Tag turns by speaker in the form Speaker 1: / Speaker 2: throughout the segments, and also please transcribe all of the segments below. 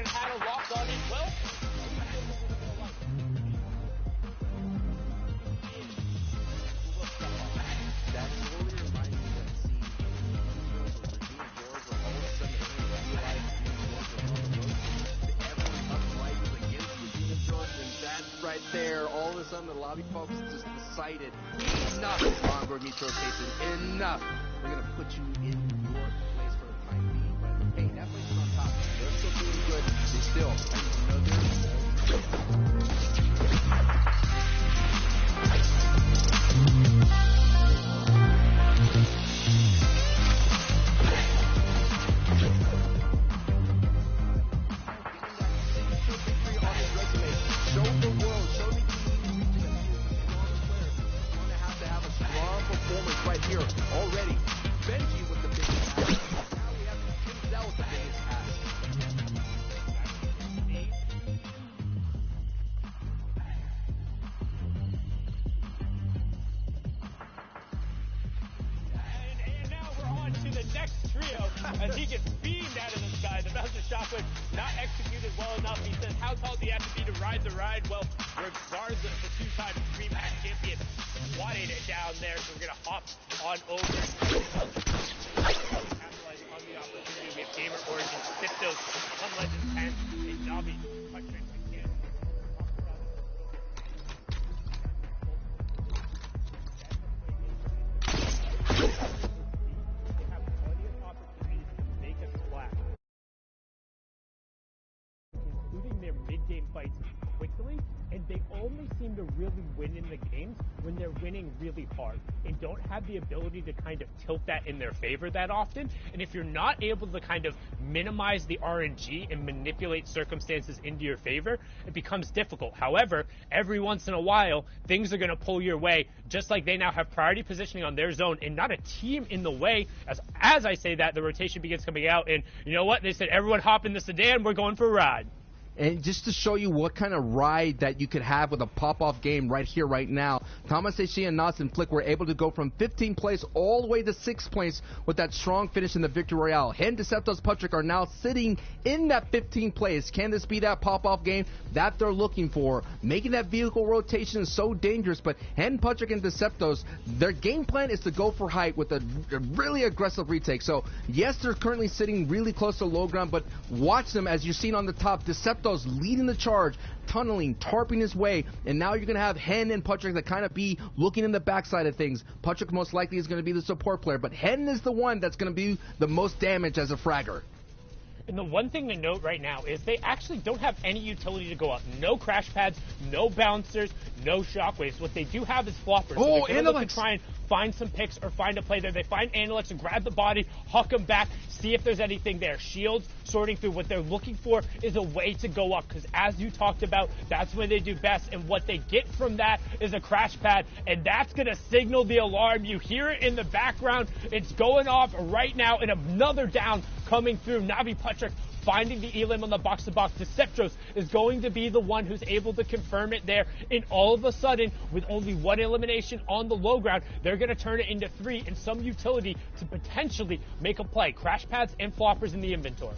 Speaker 1: and had a lock on it. Well,
Speaker 2: that totally reminds me of that scene where George all of a sudden realized everyone uprising against Regina George, and that's right there. All of a sudden, the lobby folks just decided, enough, Mongo Nitro Station, enough. We're going to put you in your place for the time being. But hey, that place is on top. They're still doing good. They're still here already. Benji with the biggest ass. Now we have Denzel with the biggest ass.
Speaker 1: And now we're on to the next trio as he gets beamed out of the sky. The Bouncer Shockwave not executed well enough. He says, how tall do you have to be to ride the ride? Well, regardless, the two-time Dream Hack champion swatted it down there, so we're going to hop on over. Capitalizing on the opportunity. We have Gamer Origin, Siptos, on Legends 10, and Navi touching again. They have plenty of opportunities to make a splash, including their mid-game fights quickly, and they only seem to really win in the games when they're winning really hard and don't have the ability to kind of tilt that in their favor that often. And if you're not able to kind of minimize the RNG and manipulate circumstances into your favor, it becomes difficult. However, every once in a while, things are going to pull your way, just like they now have priority positioning on their zone and not a team in the way. As I say that, the rotation begins coming out, and you know what? They said, everyone hop in the sedan, we're going for a ride.
Speaker 2: And just to show you what kind of ride that you could have with a pop-off game right here, right now, Thomas Ishii and Nas and Flick were able to go from 15th place all the way to 6th place with that strong finish in the Victory Royale. Hen, Deceptos, Patrick are now sitting in that 15th place. Can this be that pop-off game that they're looking for? Making that vehicle rotation is so dangerous, but Hen, Patrick, and Deceptos, their game plan is to go for height with a really aggressive retake. So, yes, they're currently sitting really close to low ground, but watch them, as you've seen on the top. Deceptos leading the charge, tunneling, tarping his way, and now you're going to have Hen and Patrick that kind of be looking in the backside of things. Patrick most likely is going to be the support player, but Hen is the one that's going to be the most damaged as a fragger.
Speaker 1: And the one thing to note right now is they actually don't have any utility to go up. No crash pads, no bouncers, no shockwaves. What they do have is floppers.
Speaker 2: Oh,
Speaker 1: so they're going to try and find some picks or find a play there. They find Analex and grab the body, huck him back, see if there's anything there. Shields sorting through. What they're looking for is a way to go up, because as you talked about, that's when they do best, and what they get from that is a crash pad, and that's going to signal the alarm. You hear it in the background. It's going off right now, and another down coming through. Navi Patrick finding the elim on the box-to-box. Deceptros is going to be the one who's able to confirm it there, and all of a sudden, with only one elimination on the low ground, they're going to turn it into 3 and some utility to potentially make a play. Crash pads and floppers in the inventory.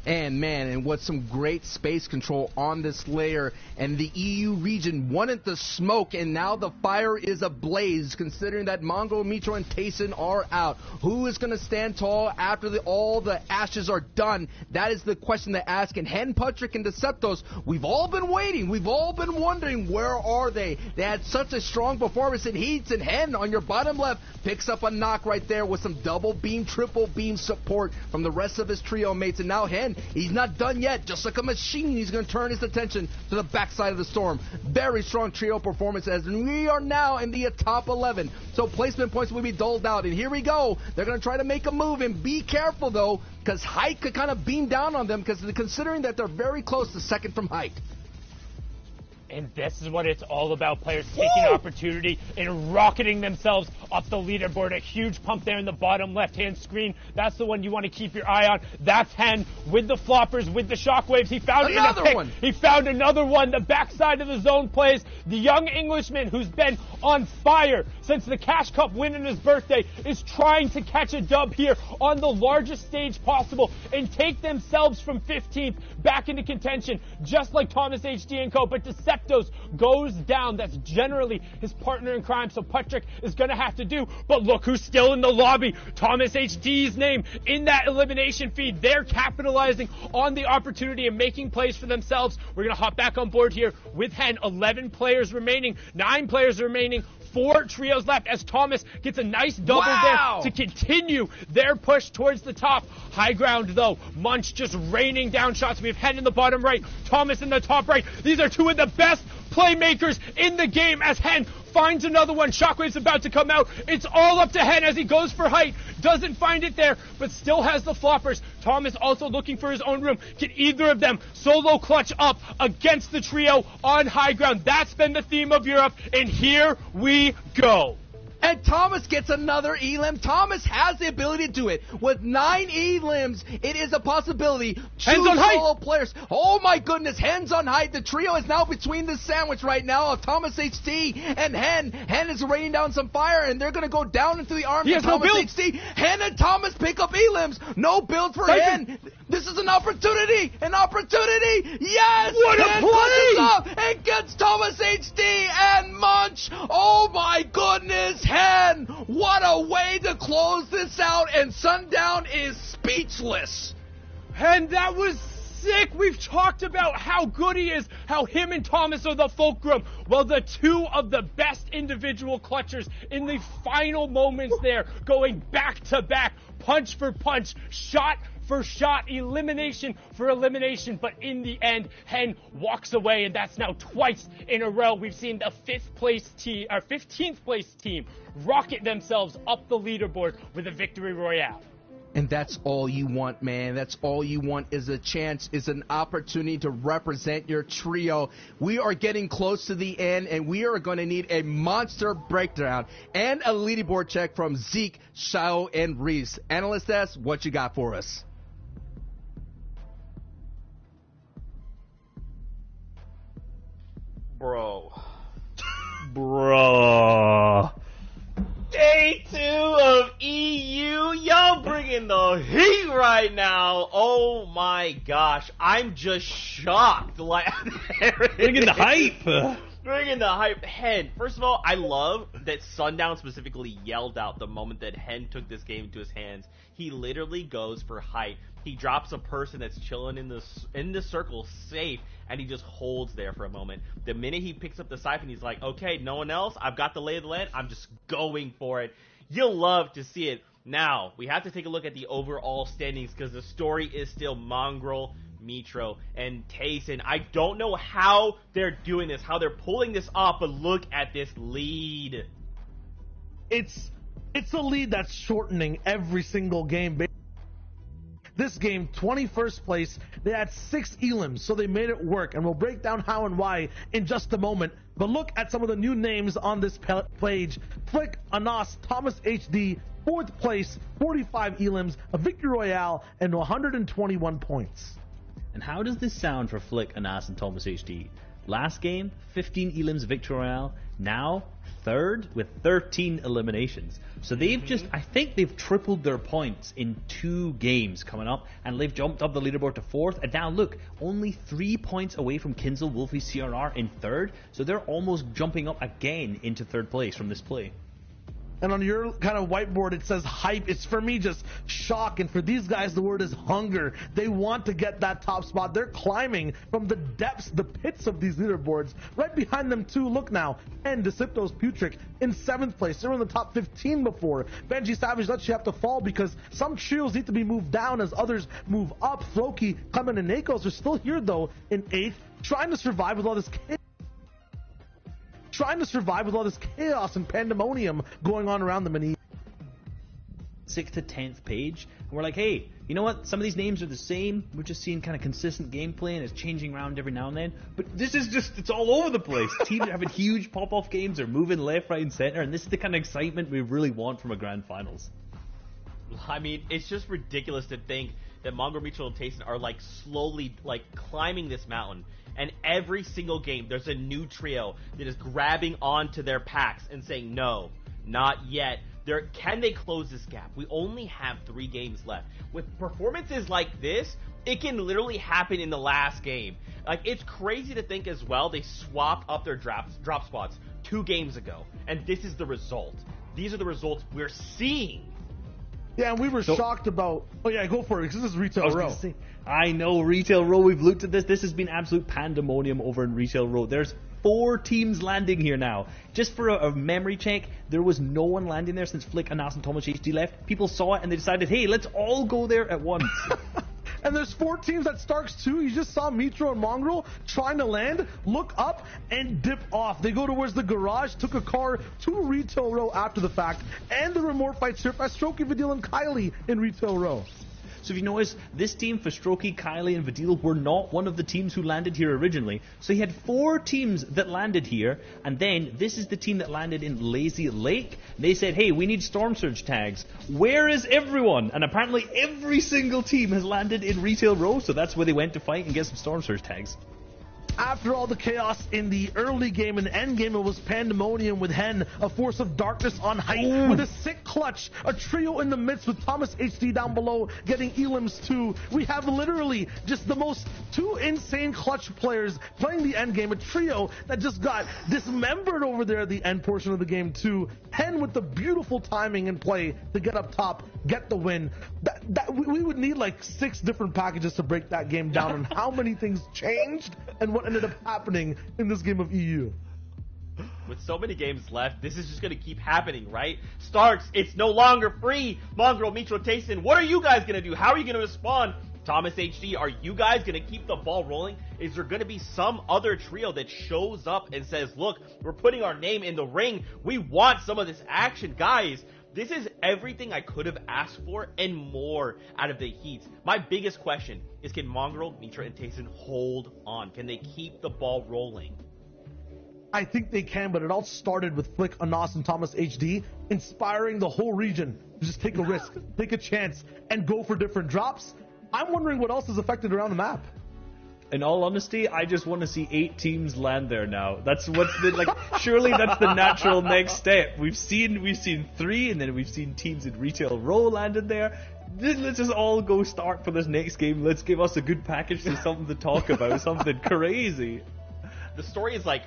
Speaker 2: And man, and what some great space control on this layer, and the EU region wanted the smoke, and now the fire is ablaze, considering that Mongo, Mitro, and Tayson are out. Who is going to stand tall after all the ashes are done? That is the question to ask. And Hen, Patrick, and Deceptos, we've all been waiting. We've all been wondering, where are they? They had such a strong performance in heats, and Hen, on your bottom left, picks up a knock right there with some double beam, triple beam support from the rest of his trio mates. And now Hen, he's not done yet. Just like a machine, he's going to turn his attention to the backside of the storm. Very strong trio performance, as we are now in the top 11. So placement points will be doled out. And here we go. They're going to try to make a move. And be careful, though, because height could kind of beam down on them, because considering that they're very close to second from height.
Speaker 1: And this is what it's all about. Players taking opportunity and rocketing themselves up the leaderboard. A huge pump there in the bottom left-hand screen. That's the one you want to keep your eye on. That's Hen with the floppers, with the shockwaves. He found
Speaker 2: another one.
Speaker 1: He found another one. The backside of the zone plays. The young Englishman who's been on fire since the Cash Cup win on his birthday is trying to catch a dub here on the largest stage possible and take themselves from 15th back into contention, just like Thomas HD and Co. But Deceptos goes down. That's generally his partner in crime, so Patrick is going to have to do. But look who's still in the lobby. Thomas HD's name in that elimination feed. They're capitalizing on the opportunity and making plays for themselves. We're going to hop back on board here with Hen. 11 players remaining, 9 players remaining. 4 trios left as Thomas gets a nice double there to continue their push towards the top. High ground, though. Munch just raining down shots. We have Hen in the bottom right, Thomas in the top right. These are 2 of the best playmakers in the game as Hen finds another one. Shockwave's about to come out. It's all up to Hen as he goes for height. Doesn't find it there, but still has the floppers. Thomas also looking for his own room. Can either of them solo clutch up against the trio on high ground? That's been the theme of Europe, and here we go.
Speaker 2: And Thomas gets another elim. Thomas has the ability to do it. With 9 elims, it is a possibility. 2 solo players. Oh my goodness, Hen's on height. The trio is now between the sandwich right now of Thomas HD and Hen. Hen is raining down some fire, and they're going to go down into the arms of Thomas HD. Hen and Thomas pick up elims. No build for Hen. This is an opportunity. An opportunity. Yes.
Speaker 1: What a play.
Speaker 2: Up and gets Thomas HD and Munch. Oh my goodness. Hen, what a way to close this out, and Sundown is speechless.
Speaker 1: And that was sick. We've talked about how good he is, how him and Thomas are the fulcrum. Well, the 2 of the best individual clutchers in the final moments there, going back to back, punch for punch, shot for shot, elimination for elimination, but in the end, Hen walks away, and that's now twice in a row. We've seen the 15th place team rocket themselves up the leaderboard with a victory royale.
Speaker 2: And that's all you want, man. That's all you want is a chance, is an opportunity to represent your trio. We are getting close to the end, and we are going to need a monster breakdown and a leaderboard check from Zeke, Shao, and Reese. Analyst S, what you got for us?
Speaker 3: Bro. Day 2 of EU. Y'all bringing the heat right now. Oh my gosh. I'm just shocked. Like,
Speaker 4: bringing the hype.
Speaker 3: Bringing the hype. Hen, first of all, I love that Sundown specifically yelled out the moment that Hen took this game into his hands. He literally goes for height. He drops a person that's chilling in the circle safe, and he just holds there for a moment. The minute he picks up the siphon, he's like, okay, no one else. I've got the lay of the land. I'm just going for it. You'll love to see it. Now, we have to take a look at the overall standings because the story is still Mongrel, Mitro, and Tayson. I don't know how they're doing this, how they're pulling this off, but look at this lead.
Speaker 4: It's a lead that's shortening every single game. This game, 21st place, they had 6 elims, so they made it work, and we'll break down how and why in just a moment. But look at some of the new names on this page. Flick, Anas, Thomas HD, 4th place, 45 elims, a victory royale, and 121 points.
Speaker 5: And how does this sound for Flick, Anas, and Thomas HD? Last game, 15 elims, victory royale. Now, 3rd with 13 eliminations. So they've just, I think they've tripled their points in 2 games coming up, and they've jumped up the leaderboard to 4th. And now look, only 3 points away from Kinzel, Wolfie, CRR in 3rd. So they're almost jumping up again into 3rd place from this play.
Speaker 4: And on your kind of whiteboard, it says hype. It's for me just shock. And for these guys, the word is hunger. They want to get that top spot. They're climbing from the depths, the pits of these leaderboards. Right behind them, too, look now. And Deceptos Putrick in 7th place. They were in the top 15 before. Benji Savage lets you have to fall because some trios need to be moved down as others move up. Floki, Clement, and Nakos are still here, though, in 8th, trying to survive with all this chaos and pandemonium going on around them in
Speaker 5: 6th to 10th page, and we're like, hey, you know what? Some of these names are the same. We're just seeing kind of consistent gameplay, and it's changing around every now and then. But this is just, it's all over the place. Teams are having huge pop-off games. They're moving left, right, and center. And this is the kind of excitement we really want from a grand finals.
Speaker 3: I mean, it's just ridiculous to think that Mongrel, Mutual, and Tayson are like slowly like climbing this mountain. And every single game, there's a new trio that is grabbing onto their packs and saying, no, not yet. Can they close this gap? We only have 3 games left. With performances like this, it can literally happen in the last game. Like, it's crazy to think as well, they swapped up their drop spots 2 games ago. And this is the result. These are the results we're seeing.
Speaker 4: Yeah, and we were shocked about... Oh, yeah, go for it, because this is Retail Row.
Speaker 5: I know, Retail Row, we've looked at this. This has been absolute pandemonium over in Retail Row. There's 4 teams landing here now. Just for a memory check, there was no one landing there since Flick, Anas, and Thomas HD left. People saw it, and they decided, hey, let's all go there at once.
Speaker 4: And there's 4 teams at Starks too. You just saw Mitro and Mongrel trying to land, look up, and dip off. They go towards the garage, took a car to Retail Row after the fact, and the remote fight surf as Strokey, Vidil, and Kylie in Retail Row.
Speaker 5: So if you notice, this team for Strokey, Kylie, and Vidil were not one of the teams who landed here originally. So he had 4 teams that landed here, and then this is the team that landed in Lazy Lake. They said, hey, we need Storm Surge tags. Where is everyone? And apparently every single team has landed in Retail Row, so that's where they went to fight and get some Storm Surge tags.
Speaker 4: After all the chaos in the early game and end game, it was pandemonium with Hen, a force of darkness on height, with a sick clutch, a trio in the midst with Thomas HD down below getting Elims too. We have literally just the most 2 insane clutch players playing the end game, a trio that just got dismembered over there at the end portion of the game too. Hen with the beautiful timing and play to get up top, get the win. We would need like 6 different packages to break that game down on how many things changed and what ended up happening in this game of EU.
Speaker 3: With so many games left, this is just going to keep happening, right? Starks, it's no longer free. Mongrel, Mitro, Tayson, what are you guys going to do? How are you going to respond? Thomas HD, are you guys going to keep the ball rolling? Is there going to be some other trio that shows up and says, look, we're putting our name in the ring. We want some of this action. Guys, this is everything I could have asked for and more out of the Heat. My biggest question is, can Mongrel, Mitra, and Tayson hold on? Can they keep the ball rolling?
Speaker 4: I think they can, but it all started with Flick, Anas, and Thomas HD inspiring the whole region to just take a risk, take a chance, and go for different drops. I'm wondering what else is affected around the map.
Speaker 5: In all honesty, I just want to see 8 teams land there now. That's what's the, like, surely that's the natural next step. We've seen 3, and then we've seen teams in Retail Row landed there. Let's just all go start for this next game. Let's give us a good package to something to talk about, something crazy.
Speaker 3: The story is like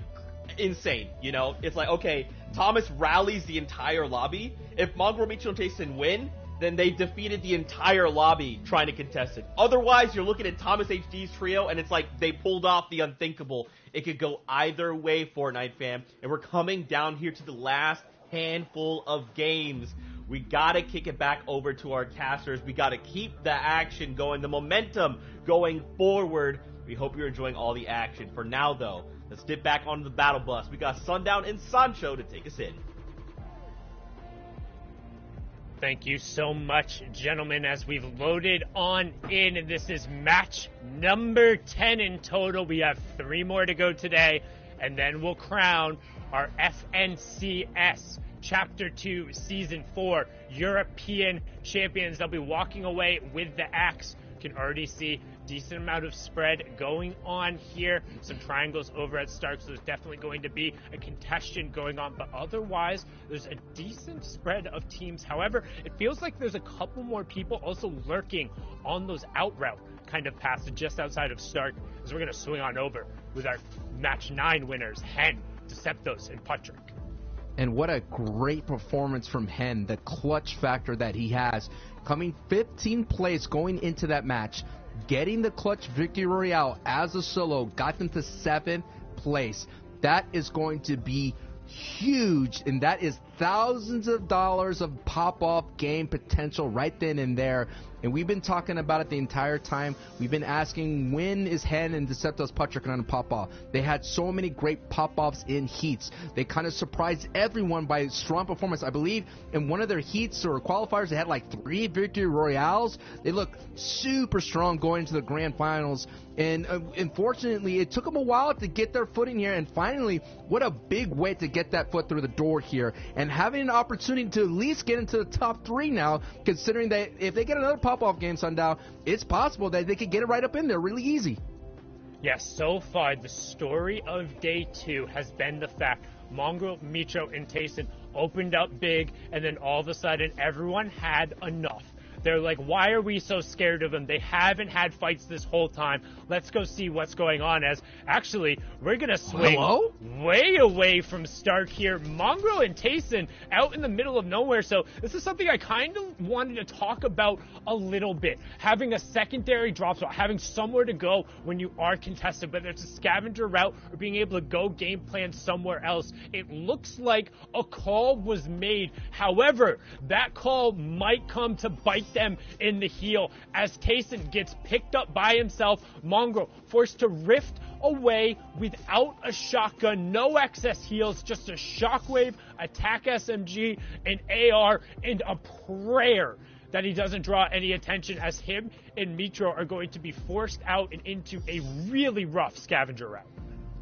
Speaker 3: insane, you know? It's like, okay, Thomas rallies the entire lobby. If Mongrel, Mitchell, and Tayson win, then they defeated the entire lobby trying to contest it. Otherwise, you're looking at Thomas HD's trio, and it's like they pulled off the unthinkable. It could go either way, Fortnite fam. And we're coming down here to the last handful of games. We gotta kick it back over to our casters. We gotta keep the action going, the momentum going forward. We hope you're enjoying all the action. For now, though, let's dip back onto the battle bus. We got Sundown and Sancho to take us in.
Speaker 1: Thank you so much, gentlemen, as we've loaded on in, and this is match number 10 in total. We have 3 more to go today, and then we'll crown our FNCS Chapter 2 Season 4 European champions. They'll be walking away with the axe. You can already see decent amount of spread going on here. Some triangles over at Stark, so there's definitely going to be a contention going on, but otherwise there's a decent spread of teams. However, it feels like there's a couple more people also lurking on those out route kind of passes just outside of Stark, as we're going to swing on over with our match 9 winners, Hen, Deceptos, and Patrick.
Speaker 2: And what a great performance from Hen, the clutch factor that he has, coming 15th place going into that match, getting the clutch victory royale as a solo, got them to 7th place. That is going to be huge, and that is thousands of dollars of pop-off game potential right then and there. And we've been talking about it the entire time. We've been asking, when is Hen and Deceptos Patra going to pop off? They had so many great pop-offs in heats. They kind of surprised everyone by strong performance. I believe in one of their heats or qualifiers, they had like 3 victory royales. They look super strong going into the grand finals. And unfortunately, it took them a while to get their footing here. And finally, what a big way to get that foot through the door here. And having an opportunity to at least get into the top 3 now, considering that if they get another pop-off game, Sundown, it's possible that they could get it right up in there really easy.
Speaker 1: Yes, so far, the story of day 2 has been the fact Mongrel, Mitro, and Tayson opened up big, and then all of a sudden, everyone had enough. They're like, why are we so scared of them? They haven't had fights this whole time. Let's go see what's going on. As actually, we're going to swing way away from start here. Mongrel and Tayson out in the middle of nowhere. So this is something I kind of wanted to talk about a little bit. Having a secondary drop spot, having somewhere to go when you are contested, whether it's a scavenger route or being able to go game plan somewhere else. It looks like a call was made. However, that call might come to bite them in the heel as Tayson gets picked up by himself. Mongrel forced to rift away without a shotgun, no excess heals, just a shockwave, attack SMG, an AR, and a prayer that he doesn't draw any attention as him and Mitro are going to be forced out and into a really rough scavenger route.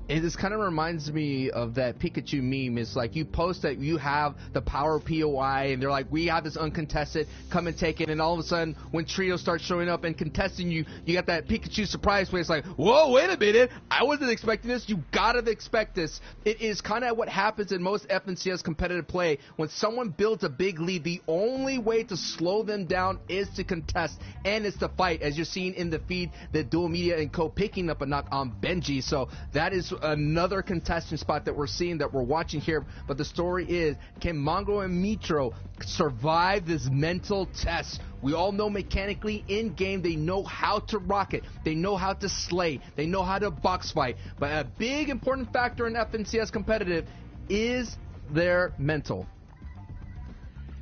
Speaker 2: It just kind of reminds me of that Pikachu meme. It's like you post that you have the power POI, and they're like, we have this uncontested, come and take it. And all of a sudden, when Trio starts showing up and contesting you, you got that Pikachu surprise where it's like, whoa, wait a minute, I wasn't expecting this. You gotta expect this. It is kind of what happens in most FNCS competitive play. When someone builds a big lead, the only way to slow them down is to contest, and it's to fight. As you're seeing in the feed, the Dual Media and Co. picking up a knock on Benji. So that is another contestant spot that we're seeing, that we're watching here. But the story is, can Mongrel and Mitro survive this mental test? We all know mechanically in game they know how to rock it, they know how to slay, they know how to box fight. But a big important factor in FNCS competitive is their mental.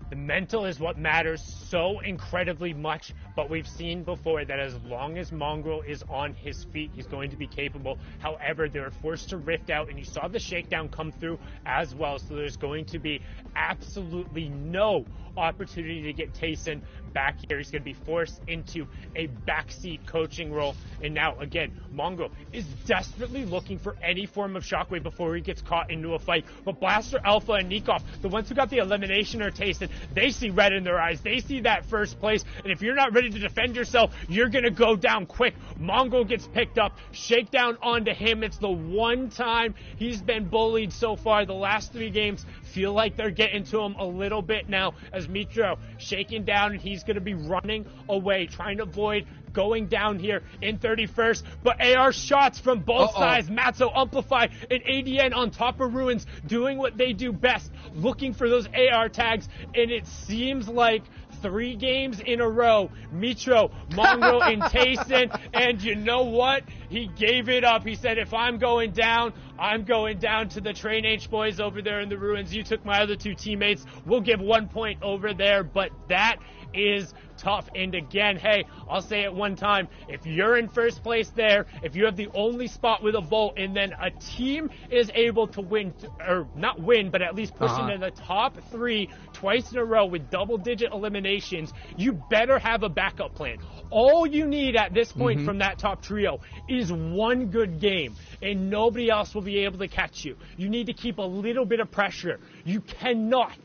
Speaker 1: The mental is what matters so incredibly much, but we've seen before that as long as Mongrel is on his feet, he's going to be capable. However, they were forced to rift out, and you saw the shakedown come through as well, so there's going to be absolutely no opportunity to get Tayson back here. He's going to be forced into a backseat coaching role. And now, again, Mongrel is desperately looking for any form of shockwave before he gets caught into a fight. But Blaster Alpha and Nikov, the ones who got the elimination or Tayson, they see red in their eyes. They see that first place. And if you're not ready to defend yourself, you're going to go down quick. Mongrel gets picked up, shakedown onto him. It's the one time he's been bullied so far. The last 3 games feel like they're getting to him a little bit now as Mitro shaking down, and he's going to be running away, trying to avoid going down here in 31st. But AR shots from both sides. Matzo Amplify and ADN on top of Ruins doing what they do best, looking for those AR tags, and it seems like 3 games in a row, Mitro, Mongrel, and Tayson, and you know what? He gave it up. He said, if I'm going down to the Train H boys over there in the Ruins. You took my other 2 teammates. We'll give 1 point over there, but that is tough. And again, hey, I'll say it one time. If you're in first place there, if you have the only spot with a vote, and then a team is able to win, or not win, but at least push into the top 3 twice in a row with double-digit eliminations, you better have a backup plan. All you need at this point from that top trio is 1 good game, and nobody else will be able to catch you. You need to keep a little bit of pressure. You cannot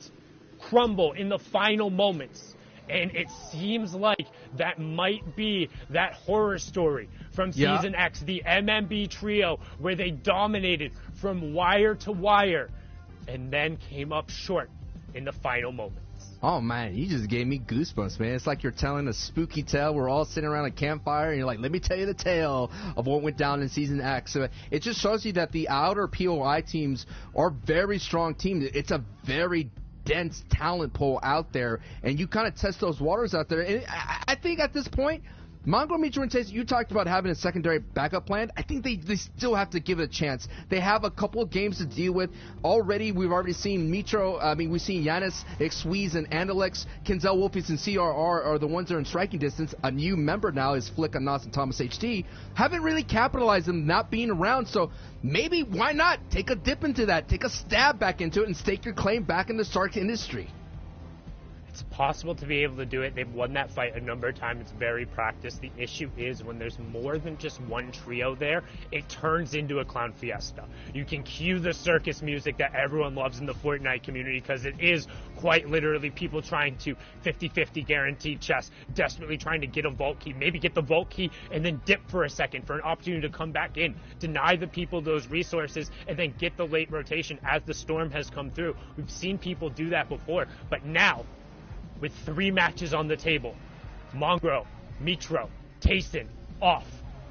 Speaker 1: crumble in the final moments. And it seems like that might be that horror story from Season X, the MMB trio, where they dominated from wire to wire and then came up short in the final moments.
Speaker 2: Oh, man, you just gave me goosebumps, man. It's like you're telling a spooky tale. We're all sitting around a campfire, and you're like, let me tell you the tale of what went down in Season X. So it just shows you that the outer POI teams are very strong teams. It's a very dense talent pool out there, and you kind of test those waters out there. And I think at this point, Mongo, Mitro, and Taste, you talked about having a secondary backup plan. I think they still have to give it a chance. They have a couple of games to deal with. We've already seen Mitro, we've seen Giannis, Xweez, and Andalex. Kenzel, Wolfies, and CRR are the ones that are in striking distance. A new member now is Flick, Anas, and Thomas HD. Haven't really capitalized on not being around, so maybe why not take a dip into that? Take a stab back into it and stake your claim back in the Stark industry.
Speaker 1: It's possible to be able to do it. They've won that fight a number of times. It's very practiced. The issue is when there's more than just one trio there, it turns into a clown fiesta. You can cue the circus music that everyone loves in the Fortnite community because it is quite literally people trying to 50-50 guaranteed chess, desperately trying to get a vault key, maybe get the vault key and then dip for a second for an opportunity to come back in, deny the people those resources, and then get the late rotation as the storm has come through. We've seen people do that before, but now, with 3 matches on the table, Mongro, Mitro, Tayson, off.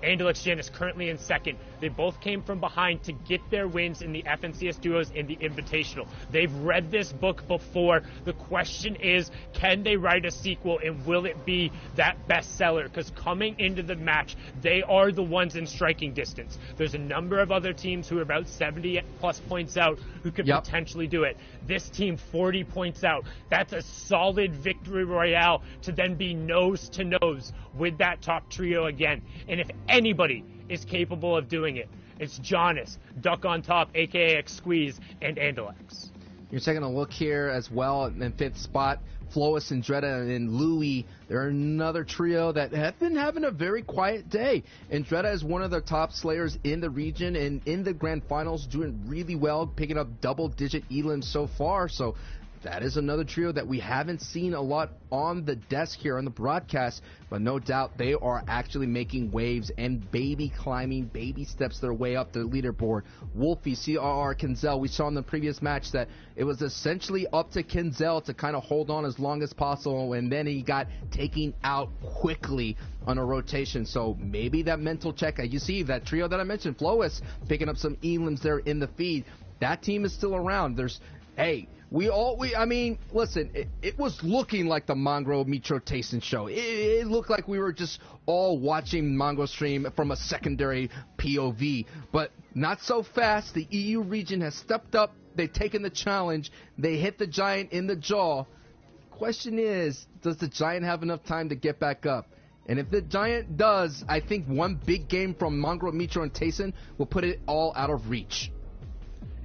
Speaker 1: Andalex Janis currently in second. They both came from behind to get their wins in the FNCS Duos and the Invitational. They've read this book before. The question is, can they write a sequel, and will it be that bestseller? Because coming into the match, they are the ones in striking distance. There's a number of other teams who are about 70-plus points out who could potentially do it. This team 40 points out. That's a solid victory royale to then be nose-to-nose with that top trio again. And if anybody is capable of doing it, it's Jonas, Duck on top, aka Xweez, and Andalex.
Speaker 2: You're taking a look here as well in 5th spot. Flois and Dreda and Louis. They're another trio that have been having a very quiet day. And Dreda is one of the top slayers in the region and in the grand finals, doing really well, picking up double-digit elims so far. So that is another trio that we haven't seen a lot on the desk here on the broadcast, but no doubt they are actually making waves and baby steps their way up the leaderboard. Wolfie, CRR, Kenzel, we saw in the previous match that it was essentially up to Kenzel to kind of hold on as long as possible, and then he got taken out quickly on a rotation. So maybe that mental check, you see that trio that I mentioned, Flois picking up some elims there in the feed. That team is still around. Listen, it was looking like the Mongo Mitro Tayson show. It looked like we were just all watching Mongo stream from a secondary POV, but not so fast. The EU region has stepped up. They've taken the challenge. They hit the Giant in the jaw. Question is, does the Giant have enough time to get back up? And if the Giant does, I think one big game from Mongo Mitro and Tayson will put it all out of reach.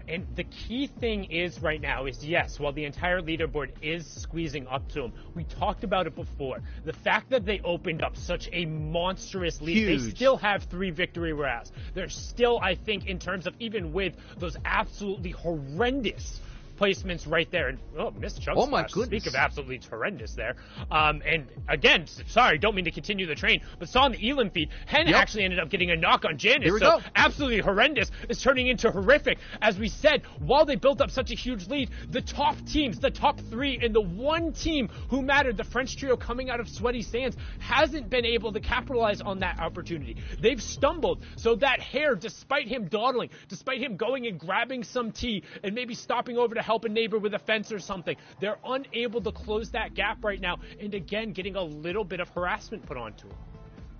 Speaker 1: And the key thing is right now is, yes, while the entire leaderboard is squeezing up to them, we talked about it before. The fact that they opened up such a monstrous lead, they still have 3 victory royales. They're still, I think, in terms of even with those absolutely horrendous placements right there. And missed chunk splash. Speak of absolutely horrendous there. And again, sorry, don't mean to continue the train, but saw in the Elam feed, Hen actually ended up getting a knock on Janice. So absolutely horrendous is turning into horrific. As we said, while they built up such a huge lead, the top teams, the top 3, and the one team who mattered, the French trio coming out of Sweaty Sands, hasn't been able to capitalize on that opportunity. They've stumbled. So that Hare, despite him dawdling, despite him going and grabbing some tea and maybe stopping over to help a neighbor with a fence or something, they're unable to close that gap right now, and again getting a little bit of harassment put onto them.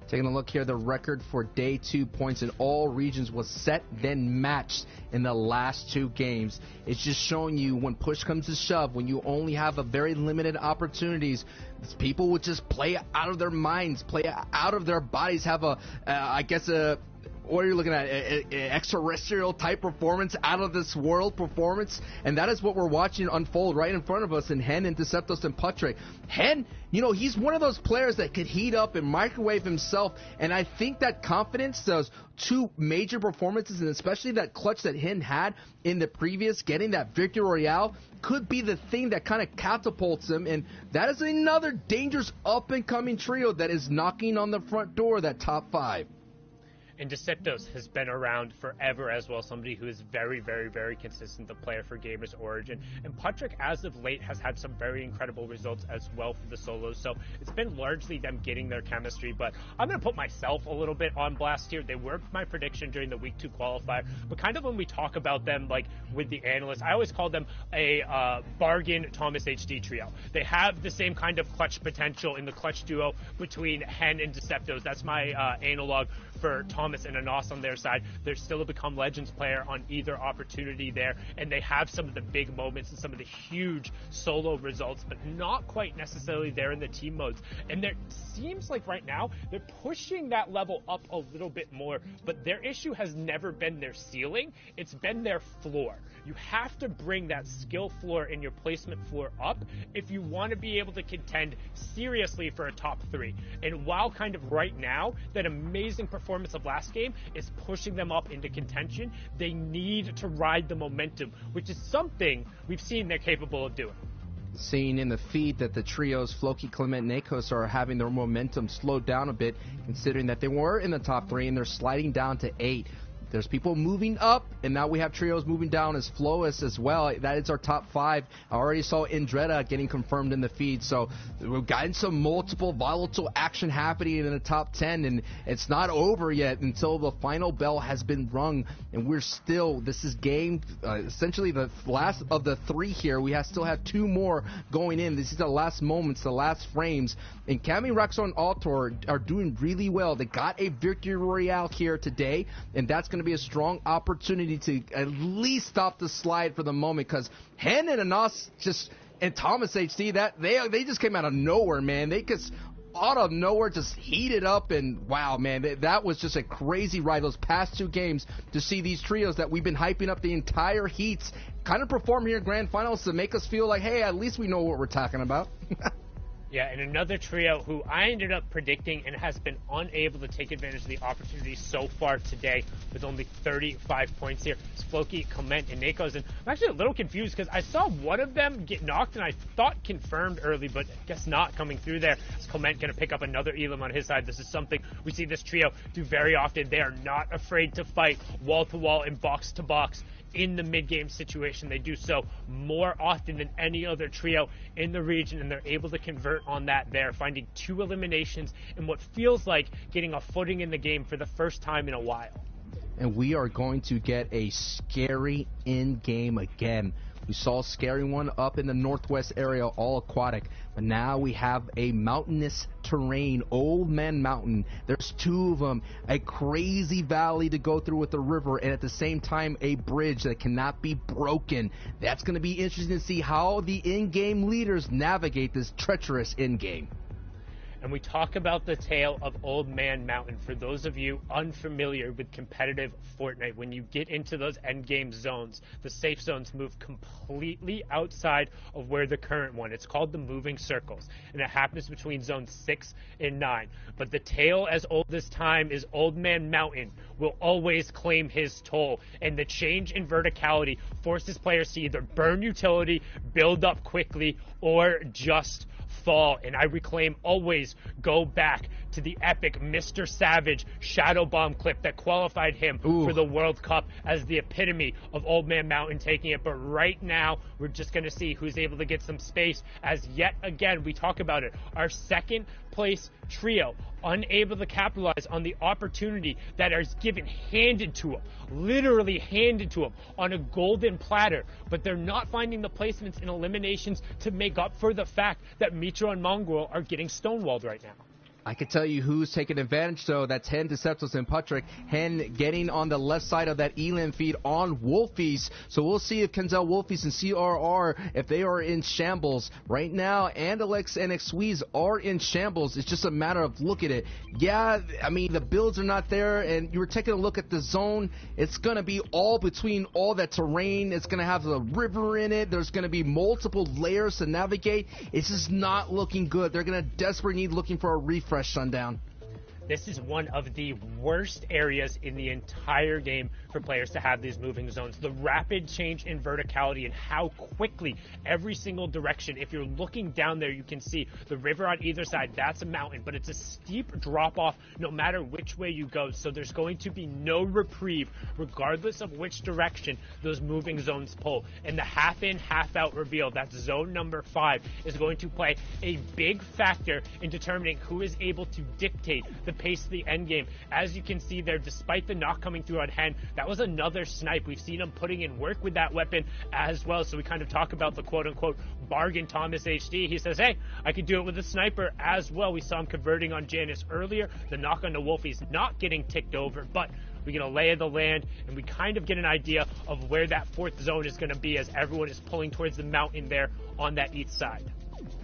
Speaker 2: Taking a look here, the record for day 2 points in all regions was set then matched in the last 2 games. It's just showing you when push comes to shove, when you only have a very limited opportunities, people would just play out of their minds, play out of their bodies, have what are you looking at? An extraterrestrial type performance, out of this world performance, and that is what we're watching unfold right in front of us in Hen, Interceptos, and Patrick. Hen, he's one of those players that could heat up and microwave himself, and I think that confidence, those 2 major performances, and especially that clutch that Hen had in the previous, getting that victory royale, could be the thing that kind of catapults him, and that is another dangerous up-and-coming trio that is knocking on the front door, that top 5.
Speaker 1: And Deceptos has been around forever as well, somebody who is very, very, very consistent, the player for Gamers Origin. And Patrick, as of late, has had some very incredible results as well for the solos. So it's been largely them getting their chemistry. But I'm going to put myself a little bit on blast here. They were my prediction during the Week 2 qualifier. But kind of when we talk about them, like with the analysts, I always call them a bargain Thomas HD trio. They have the same kind of clutch potential in the clutch duo between Hen and Deceptos. That's my analog for Thomas and Anas on their side. They're still a Become Legends player on either opportunity there, and they have some of the big moments and some of the huge solo results, but not quite necessarily there in the team modes. And there seems like right now they're pushing that level up a little bit more, but their issue has never been their ceiling, it's been their floor. You have to bring that skill floor and your placement floor up if you want to be able to contend seriously for a top 3. And while kind of right now, that amazing performance of last game is pushing them up into contention, they need to ride the momentum, which is something we've seen they're capable of doing.
Speaker 2: Seeing in the feed that the trios, Floki, Clement, and Akos, are having their momentum slowed down a bit, considering that they were in the top 3 and they're sliding down to 8. There's people moving up, and now we have trios moving down as Flois as well. That is our top 5. I already saw Indreda getting confirmed in the feed, so we've gotten some multiple volatile action happening in the top 10, and it's not over yet until the final bell has been rung, and we're still, this is game, essentially the last of the 3 here. We still have 2 more going in. This is the last moments, the last frames, and Cami, Rexo, and Altor are doing really well. They got a victory royale here today, and that's going to be a strong opportunity to at least stop the slide for the moment, because Hen and Anas and Thomas HD, that they just came out of nowhere, man. They just out of nowhere just heated up, and wow, man, that was just a crazy ride those past 2 games to see these trios that we've been hyping up the entire heats kind of perform here in grand finals to make us feel like, hey, at least we know what we're talking about.
Speaker 1: Yeah, and another trio who I ended up predicting and has been unable to take advantage of the opportunity so far today with only 35 points here is Floki, Clement, and Nakos. And I'm actually a little confused because I saw one of them get knocked and I thought confirmed early, but I guess not coming through there. Is Clement going to pick up another Elam on his side? This is something we see this trio do very often. They are not afraid to fight wall-to-wall and box-to-box in the mid-game situation. They do so more often than any other trio in the region, and they're able to convert on that there, finding 2 eliminations in what feels like getting a footing in the game for the first time in a while.
Speaker 2: And we are going to get a scary in-game again. We saw a scary one up in the northwest area, all aquatic, but now we have a mountainous terrain, Old Man Mountain. There's 2 of them, a crazy valley to go through with a river, and at the same time a bridge that cannot be broken. That's going to be interesting to see how the in-game leaders navigate this treacherous in-game.
Speaker 1: And we talk about the tale of Old Man Mountain. For those of you unfamiliar with competitive Fortnite, when you get into those endgame zones, the safe zones move completely outside of where the current one. It's called the moving circles, and it happens between zones 6 and 9. But the tale as old as time is Old Man Mountain will always claim his toll, and the change in verticality forces players to either burn utility, build up quickly, or just fall. And I reclaim always go back to the epic Mr. Savage Shadow Bomb clip that qualified him for the World Cup as the epitome of Old Man Mountain taking it. But right now, we're just going to see who's able to get some space, as yet again, we talk about it, our second place trio unable to capitalize on the opportunity that is given, handed to them, literally handed to them on a golden platter, but they're not finding the placements in eliminations to make up for the fact that Mitro and Mongol are getting stonewalled right now.
Speaker 2: I can tell you who's taking advantage, though. That's Hen, Deceptos, and Patrick. Hen getting on the left side of that Elam feed on Wolfies. So we'll see if Kenzel Wolfies and CRR, if they are in shambles. Right now, Andalex and Xweez are in shambles. It's just a matter of look at it. Yeah, I mean, the builds are not there, and you were taking a look at the zone. It's going to be all between all that terrain. It's going to have the river in it. There's going to be multiple layers to navigate. It's just not looking good. They're going to desperately need looking for a refresh, Sundown.
Speaker 1: this is one of the worst areas in the entire game for players to have these moving zones. The rapid change in verticality and how quickly every single direction, if you're looking down there, you can see the river on either side. That's a mountain, but it's a steep drop off no matter which way you go. So there's going to be no reprieve regardless of which direction those moving zones pull. And the half in, half out reveal, that's zone number 5, is going to play a big factor in determining who is able to dictate the pace of the end game. As you can see there, despite the knock coming through on Hen, that was another snipe. We've seen him putting in work with that weapon as well. So we kind of talk about the quote-unquote bargain Thomas HD. He says, hey, I could do it with a sniper as well. We saw him converting on Janice earlier. The knock on the Wolfie's not getting ticked over, but we get a lay of the land, and we kind of get an idea of where that 4th zone is going to be as everyone is pulling towards the mountain there on that east side.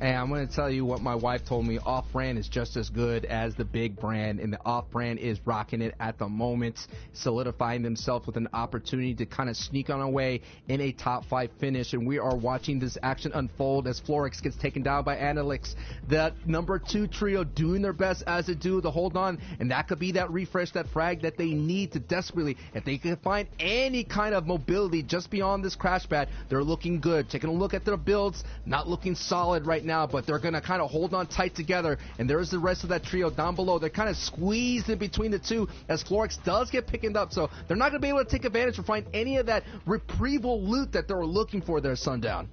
Speaker 2: Hey, I'm going to tell you what my wife told me. Off-brand is just as good as the big brand, and the off-brand is rocking it at the moment, solidifying themselves with an opportunity to kind of sneak on away in a top 5 finish, and we are watching this action unfold as Florix gets taken down by Analyx. The number 2 trio doing their best as it do to hold on, and that could be that refresh, that frag that they need to desperately, if they can find any kind of mobility just beyond this crash pad, they're looking good. Taking a look at their builds, not looking solid right now, but they're going to kind of hold on tight together, and there's the rest of that trio down below. They're kind of squeezed in between the two as Florix does get picked up, so they're not going to be able to take advantage or find any of that reprieval loot that they were looking for there, Sundown.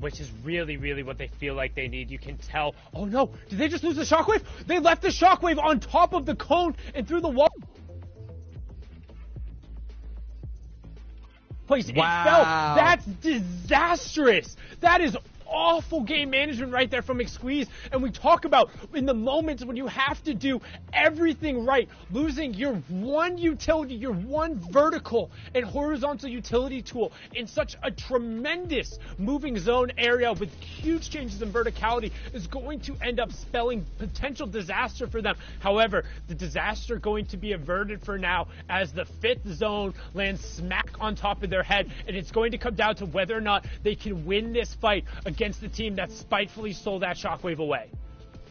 Speaker 1: Which is really, really what they feel like they need. You can tell. Oh no, did they just lose the shockwave? They left the shockwave on top of the cone and through the wall. Place it fell. That's disastrous. That is awful game management right there from McSqueeze. And we talk about in the moments when you have to do everything right, losing your one utility, your one vertical and horizontal utility tool in such a tremendous moving zone area with huge changes in verticality is going to end up spelling potential disaster for them. However, the disaster going to be averted for now as the 5th zone lands smack on top of their head, and it's going to come down to whether or not they can win this fight against the team that spitefully stole that shockwave away.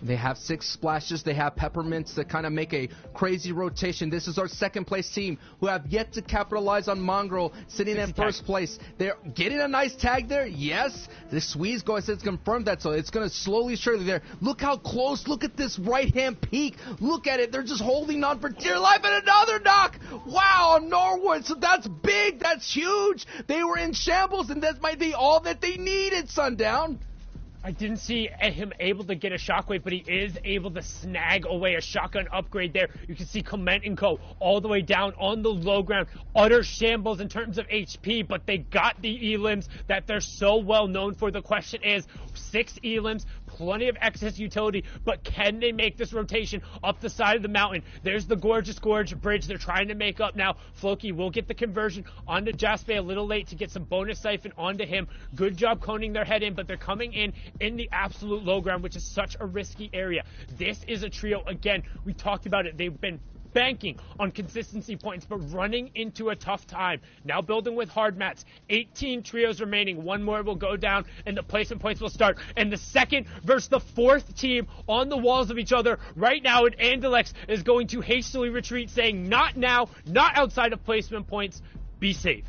Speaker 2: They have 6 splashes. They have peppermints that kind of make a crazy rotation. This is our 2nd place team who have yet to capitalize on Mongrel sitting in 1st place. They're getting a nice tag there. Yes, the Swedes go ahead and confirm that, so it's going to slowly, surely there. Look how close. Look at this right-hand peak. Look at it. They're just holding on for dear life, and another knock. Wow, Norwood. So that's big. That's huge. They were in shambles, and that might be all that they needed, Sundown.
Speaker 1: I didn't see him able to get a shockwave, but he is able to snag away a shotgun upgrade there. You can see Clement and Co. all the way down on the low ground. Utter shambles in terms of HP, but they got the elims that they're so well known for. The question is, 6 elims, plenty of excess utility, but can they make this rotation up the side of the mountain? There's the Gorgeous Gorge bridge they're trying to make up now. Floki will get the conversion onto Jaspe a little late to get some bonus siphon onto him. Good job coning their head in, but they're coming in the absolute low ground, which is such a risky area. This is a trio, again, we talked about it, they've been banking on consistency points, but running into a tough time. Now building with hard mats. 18 trios remaining. One more will go down, and the placement points will start. And the 2nd versus the 4th team on the walls of each other right now, and Andalex is going to hastily retreat, saying, not now, not outside of placement points. Be safe.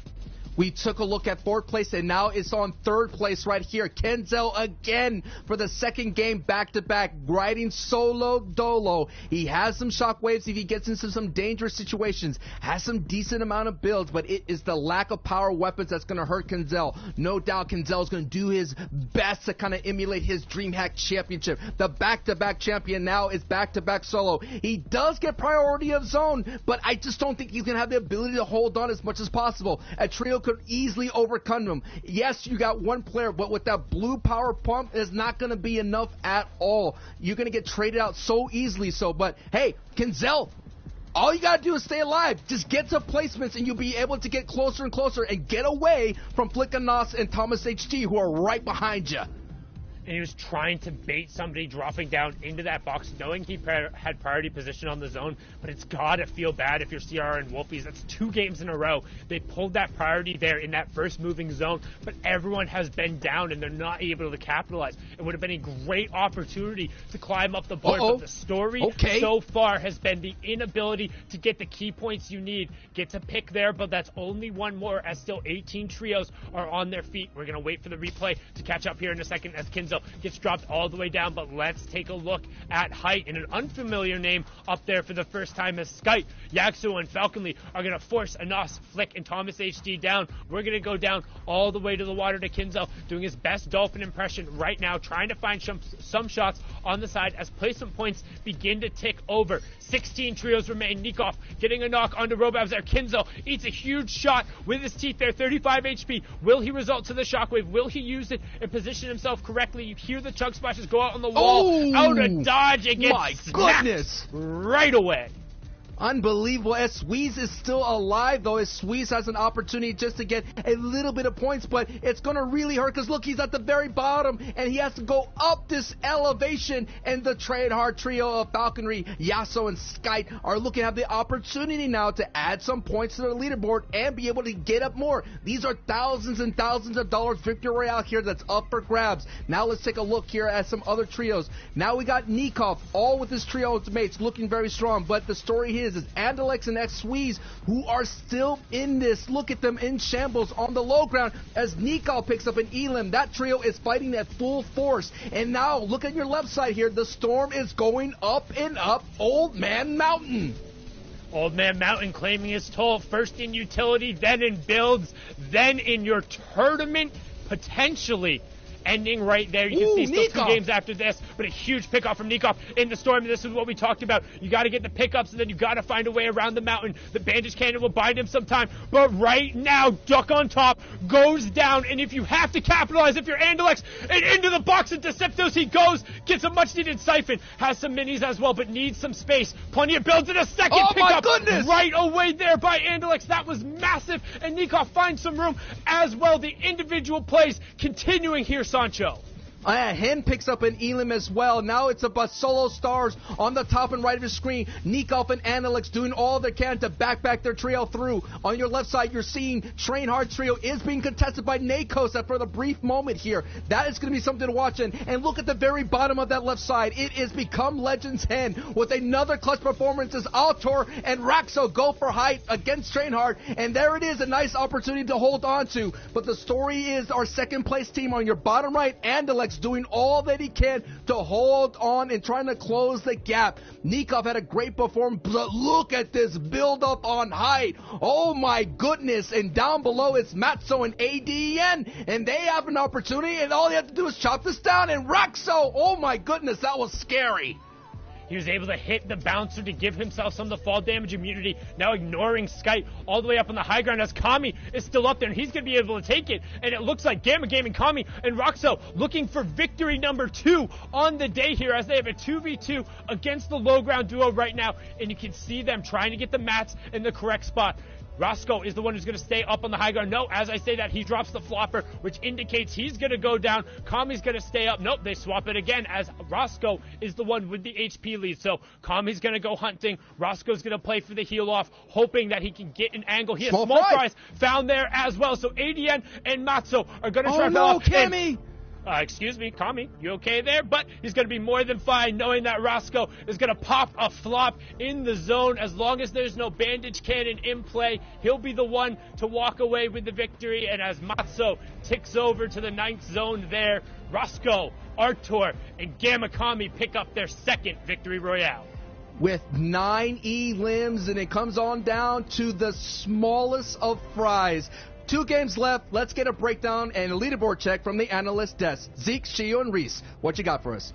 Speaker 2: We took a look at 4th place, and now it's on 3rd place right here. Kenzel again for the 2nd game back-to-back, riding solo dolo. He has some shockwaves if he gets into some dangerous situations, has some decent amount of builds, but it is the lack of power weapons that's going to hurt Kenzel. No doubt Kenzel's going to do his best to kind of emulate his DreamHack championship. The back-to-back champion now is back-to-back solo. He does get priority of zone, but I just don't think he's going to have the ability to hold on as much as possible. A trio could easily overcome him. Yes, you got one player, but with that blue power pump, it's not going to be enough at all. You're going to get traded out so easily. But hey, Kenzel, all you got to do is stay alive. Just get to placements, and you'll be able to get closer and closer and get away from Flickanos and Thomas HD, who are right behind you.
Speaker 1: and he was trying to bait somebody dropping down into that box, knowing he had priority position on the zone. But it's gotta feel bad if you're CR and Wolfies. That's 2 games in a row. They pulled that priority there in that first moving zone, but everyone has been down and they're not able to capitalize. It would have been a great opportunity to climb up the board, but the story so far has been the inability to get the key points you need. Get to pick there, but that's only one more, as still 18 trios are on their feet. We're going to wait for the replay to catch up here in a second as Kinzo gets dropped all the way down, but let's take a look at height and an unfamiliar name up there for the first time as Skype, Yaxu, and Falconly are going to force Anas, Flick, and Thomas HD down. We're going to go down all the way to the water to Kinzo, doing his best Dolphin impression right now, trying to find some shots on the side as placement points begin to tick over. 16 trios remain. Nikov getting a knock onto Robabs there. Kinzo eats a huge shot with his teeth there, 35 HP. Will he result to the shockwave? Will he use it and position himself correctly? You hear the chug splashes go out on the wall, out of dodge, and gets snapped right away.
Speaker 2: Unbelievable. Esweez is still alive, though. Esweez has an opportunity just to get a little bit of points, but it's going to really hurt because, look, he's at the very bottom, and he has to go up this elevation, and the trade hard trio of Falconry, Yasuo, and Skype are looking to have the opportunity now to add some points to their leaderboard and be able to get up more. These are thousands and thousands of dollars victory royale here that's up for grabs. Now let's take a look here at some other trios. Now we got Nikov, all with his trio of mates, looking very strong, but the story here is Andalex and Esweez who are still in this. Look at them in shambles on the low ground as Nikov picks up an Elim. That trio is fighting at full force. And now look at your left side here. The storm is going up and up Old Man Mountain.
Speaker 1: Old Man Mountain claiming his toll, first in utility, then in builds, then in your tournament, potentially ending right there. You can see still 2 games after this, but a huge pickoff from Nikov in the storm. This is what we talked about. You got to get the pickups, and then you got to find a way around the mountain. The bandage cannon will bind him sometime, but right now, Duck on top goes down, and if you have to capitalize, if you're Andalex, and into the box and Deceptos he goes, gets a much-needed siphon, has some minis as well, but needs some space. Plenty of builds in a second pickup right away there by Andalex. That was massive, and Nikov finds some room as well. The individual plays continuing here, Sancho.
Speaker 2: Hen picks up an Elim as well. Now it's about solo stars on the top and right of your screen. Nikov and Andalex doing all they can to back their trio through. On your left side, you're seeing Train Hard trio is being contested by Nakos for the brief moment here. That is going to be something to watch. And look at the very bottom of that left side. It is Become Legends Hen with another clutch performance as Altor and Raxo go for height against Train Hard. And there it is, a nice opportunity to hold on to. But the story is our second place team on your bottom right, Andalex, doing all that he can to hold on and trying to close the gap. Nikov had a great performance, but look at this build up on height. Oh my goodness. And down below it's Matzo and ADN, and they have an opportunity, and all they have to do is chop this down. And Raxo, oh my goodness, that was scary.
Speaker 1: He was able to hit the bouncer to give himself some of the fall damage immunity, now ignoring Skype all the way up on the high ground as Kami is still up there, and he's going to be able to take it. And it looks like Gamma Gaming, Kami, and Roxo looking for victory number 2 on the day here as they have a 2v2 against the low ground duo right now. And you can see them trying to get the mats in the correct spot. Roscoe is the one who's going to stay up on the high ground. No, as I say that, he drops the flopper, which indicates he's going to go down. Kami's going to stay up. Nope, they swap it again as Roscoe is the one with the HP lead. So Kami's going to go hunting. Roscoe's going to play for the heal off, hoping that he can get an angle. He has small fries found there as well. So ADN and Matzo are going to try to off.
Speaker 2: Kami!
Speaker 1: Excuse me, Kami, you okay there? But he's going to be more than fine knowing that Roscoe is going to pop a flop in the zone. As long as there's no bandage cannon in play, he'll be the one to walk away with the victory. And as Matzo ticks over to the 9th zone there, Roscoe, Artur, and Gamma Kami pick up their second victory royale.
Speaker 2: With 9 elims, and it comes on down to the smallest of fries. 2 games left. Let's get a breakdown and a leaderboard check from the analyst desk. Zeke, Shio, and Reese, what you got for us?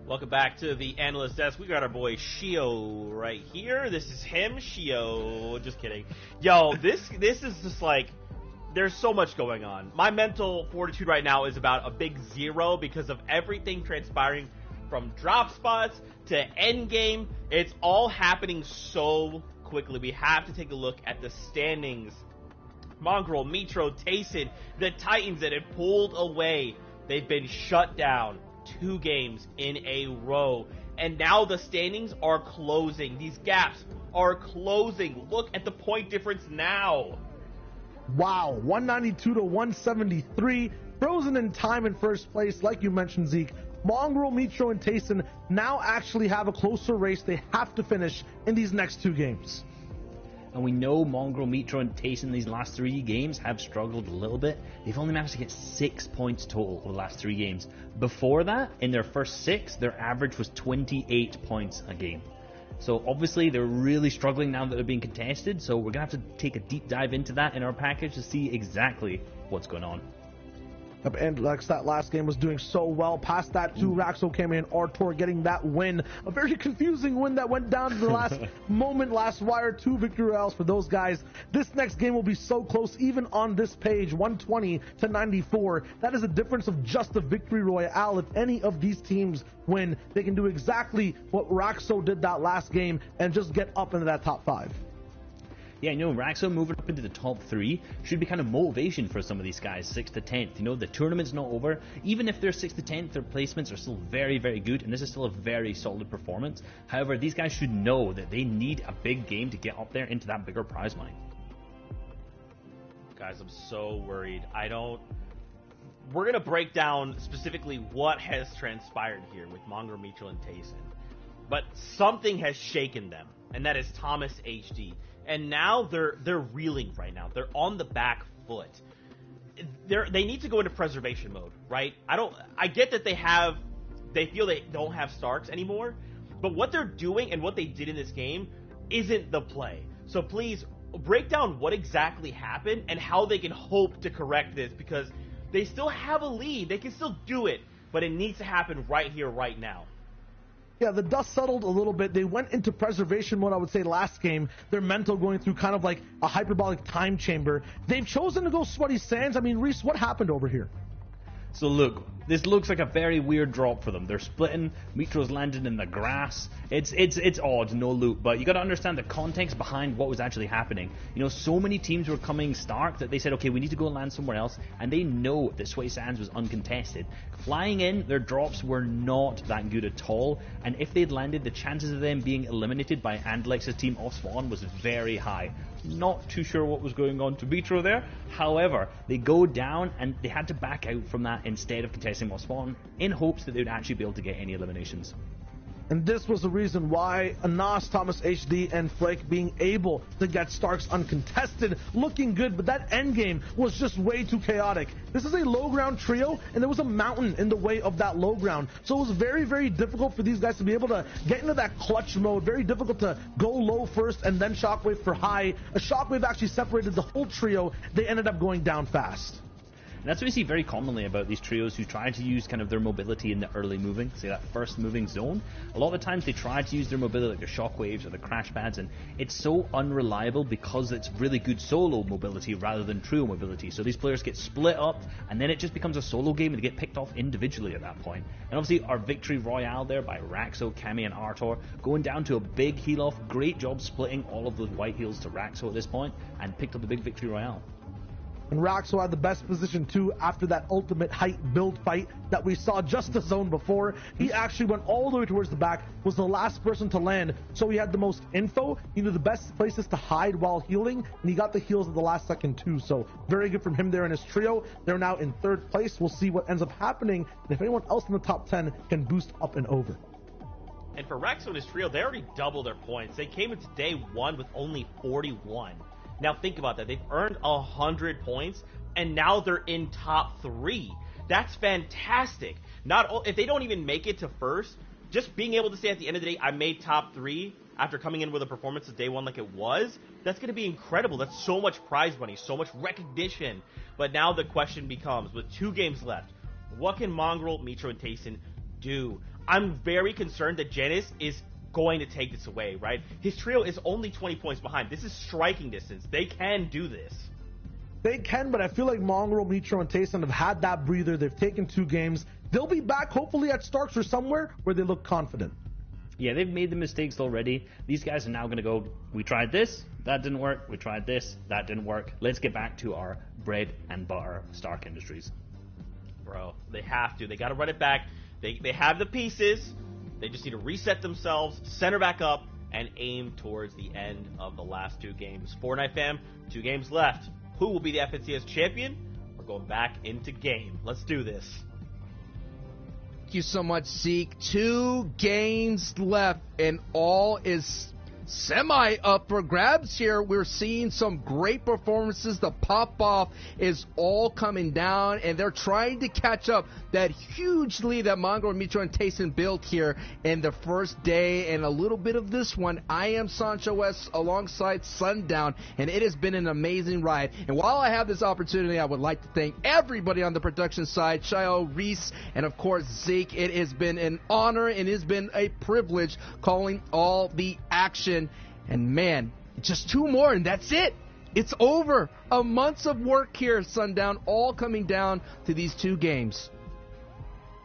Speaker 3: Welcome back to the analyst desk. We got our boy Shio right here. This is him, Shio. Just kidding. Yo, this is just like, there's so much going on. My mental fortitude right now is about a big 0 because of everything transpiring from drop spots to end game. It's all happening so quickly. We have to take a look at the standings Mongrel, Mitro, Tayson, the Titans that had pulled away. They've been shut down 2 games in a row. And now the standings are closing. These gaps are closing. Look at the point difference now.
Speaker 4: Wow, 192 to 173. Frozen in time in first place, like you mentioned, Zeke. Mongrel, Mitro, and Tayson now actually have a closer race they have to finish in these next 2 games.
Speaker 5: And we know Mongrel, Mitro, and Tayson these last 3 games have struggled a little bit. They've only managed to get 6 points total over the last 3 games. Before that, in their first 6, their average was 28 points a game. So obviously they're really struggling now that they're being contested, so we're going to have to take a deep dive into that in our package to see exactly what's going on.
Speaker 4: And Lex, that last game was doing so well. Past that, 2 Raxo came in, Artor getting that win. A very confusing win that went down to the last moment, last wire. 2 victory royales for those guys. This next game will be so close, even on this page, 120 to 94. That is a difference of just a victory royale. If any of these teams win, they can do exactly what Raxo did that last game and just get up into that top 5.
Speaker 5: Yeah, Raxo moving up into the top 3 should be kind of motivation for some of these guys, 6th to 10th. The tournament's not over. Even if they're 6th to 10th, their placements are still very, very good, and this is still a very solid performance. However, these guys should know that they need a big game to get up there into that bigger prize money.
Speaker 3: Guys, I'm so worried. We're going to break down specifically what has transpired here with Mongrel, Mitro, and Tayson. But something has shaken them, and that is Thomas HD. And now they're reeling right now. They're on the back foot. They need to go into preservation mode, right? I get that they feel they don't have Starks anymore, but what they're doing and what they did in this game isn't the play. So please break down what exactly happened and how they can hope to correct this, because they still have a lead. They can still do it, but it needs to happen right here, right now.
Speaker 4: Yeah, the dust settled a little bit. They went into preservation mode, I would say, last game. Their mental going through kind of like a hyperbolic time chamber. They've chosen to go Sweaty Sands. I mean, Reese, what happened over here?
Speaker 5: So look, this looks like a very weird drop for them. They're splitting, Mitro's landed in the grass. It's odd, no loot, but you got to understand the context behind what was actually happening. So many teams were coming Stark that they said, okay, we need to go and land somewhere else, and they know that Sweaty Sands was uncontested. Flying in, their drops were not that good at all, and if they'd landed, the chances of them being eliminated by Andalex's team off spawn was very high. Not too sure what was going on to Mitro there. However, they go down and they had to back out from that instead of contesting off spawn in hopes that they would actually be able to get any eliminations.
Speaker 4: And this was the reason why Anas, Thomas HD, and Flake being able to get Starks uncontested, looking good, but that endgame was just way too chaotic. This is a low ground trio, and there was a mountain in the way of that low ground. So it was very, very difficult for these guys to be able to get into that clutch mode, very difficult to go low first and then Shockwave for high. A Shockwave actually separated the whole trio. They ended up going down fast.
Speaker 5: And that's what we see very commonly about these trios who try to use kind of their mobility in the early moving, say that first moving zone. A lot of the times they try to use their mobility like the shockwaves or the crash pads, and it's so unreliable because it's really good solo mobility rather than trio mobility. So these players get split up, and then it just becomes a solo game and they get picked off individually at that point. And obviously our victory royale there by Raxo, Kami, and Artor going down to a big heal off. Great job splitting all of those white heals to Raxo at this point and picked up the big victory royale.
Speaker 4: And Raxo had the best position too after that ultimate height build fight that we saw just the zone before. He actually went all the way towards the back, was the last person to land, so he had the most info. He knew the best places to hide while healing, and he got the heals at the last second too. So very good from him there in his trio. They're now in third place. We'll see what ends up happening, and if anyone else in the top 10 can boost up and over.
Speaker 3: And for Raxo and his trio, they already doubled their points. They came into day one with only 41. Now think about that. They've earned 100 points, and now they're in top 3. That's fantastic. If they don't even make it to first, just being able to say at the end of the day, I made top 3 after coming in with a performance of day one like it was, that's going to be incredible. That's so much prize money, so much recognition. But now the question becomes, with 2 games left, what can Mongrel, Mitro, and Tayson do? I'm very concerned that Genis is going to take this away, right? His trio is only 20 points behind. This is striking distance. They can do this.
Speaker 4: They can, but I feel like Mongrel, Mitro, and Tayson have had that breather. They've taken 2 games. They'll be back hopefully at Starks or somewhere where they look confident.
Speaker 5: Yeah, they've made the mistakes already. These guys are now going to go, we tried this, that didn't work. We tried this, that didn't work. Let's get back to our bread and butter Stark Industries.
Speaker 3: Bro, they have to. They got to run it back. They have the pieces. They just need to reset themselves, center back up, and aim towards the end of the last 2 games. Fortnite fam, 2 games left. Who will be the FNCS champion? We're going back into game. Let's do this.
Speaker 2: Thank you so much, Zeke. 2 games left, and all is semi up for grabs here. We're seeing some great performances. The pop-off is all coming down, and they're trying to catch up that huge lead that Mongo, Mitro, and Tayson built here in the first day. And a little bit of this one, I am Sancho West alongside Sundown, and it has been an amazing ride. And while I have this opportunity, I would like to thank everybody on the production side, Shayo, Reese, and of course Zeke. It has been an honor and it has been a privilege calling all the action. And man, just 2 more and that's it. It's over. A month's of work here, Sundown, all coming down to these 2 games.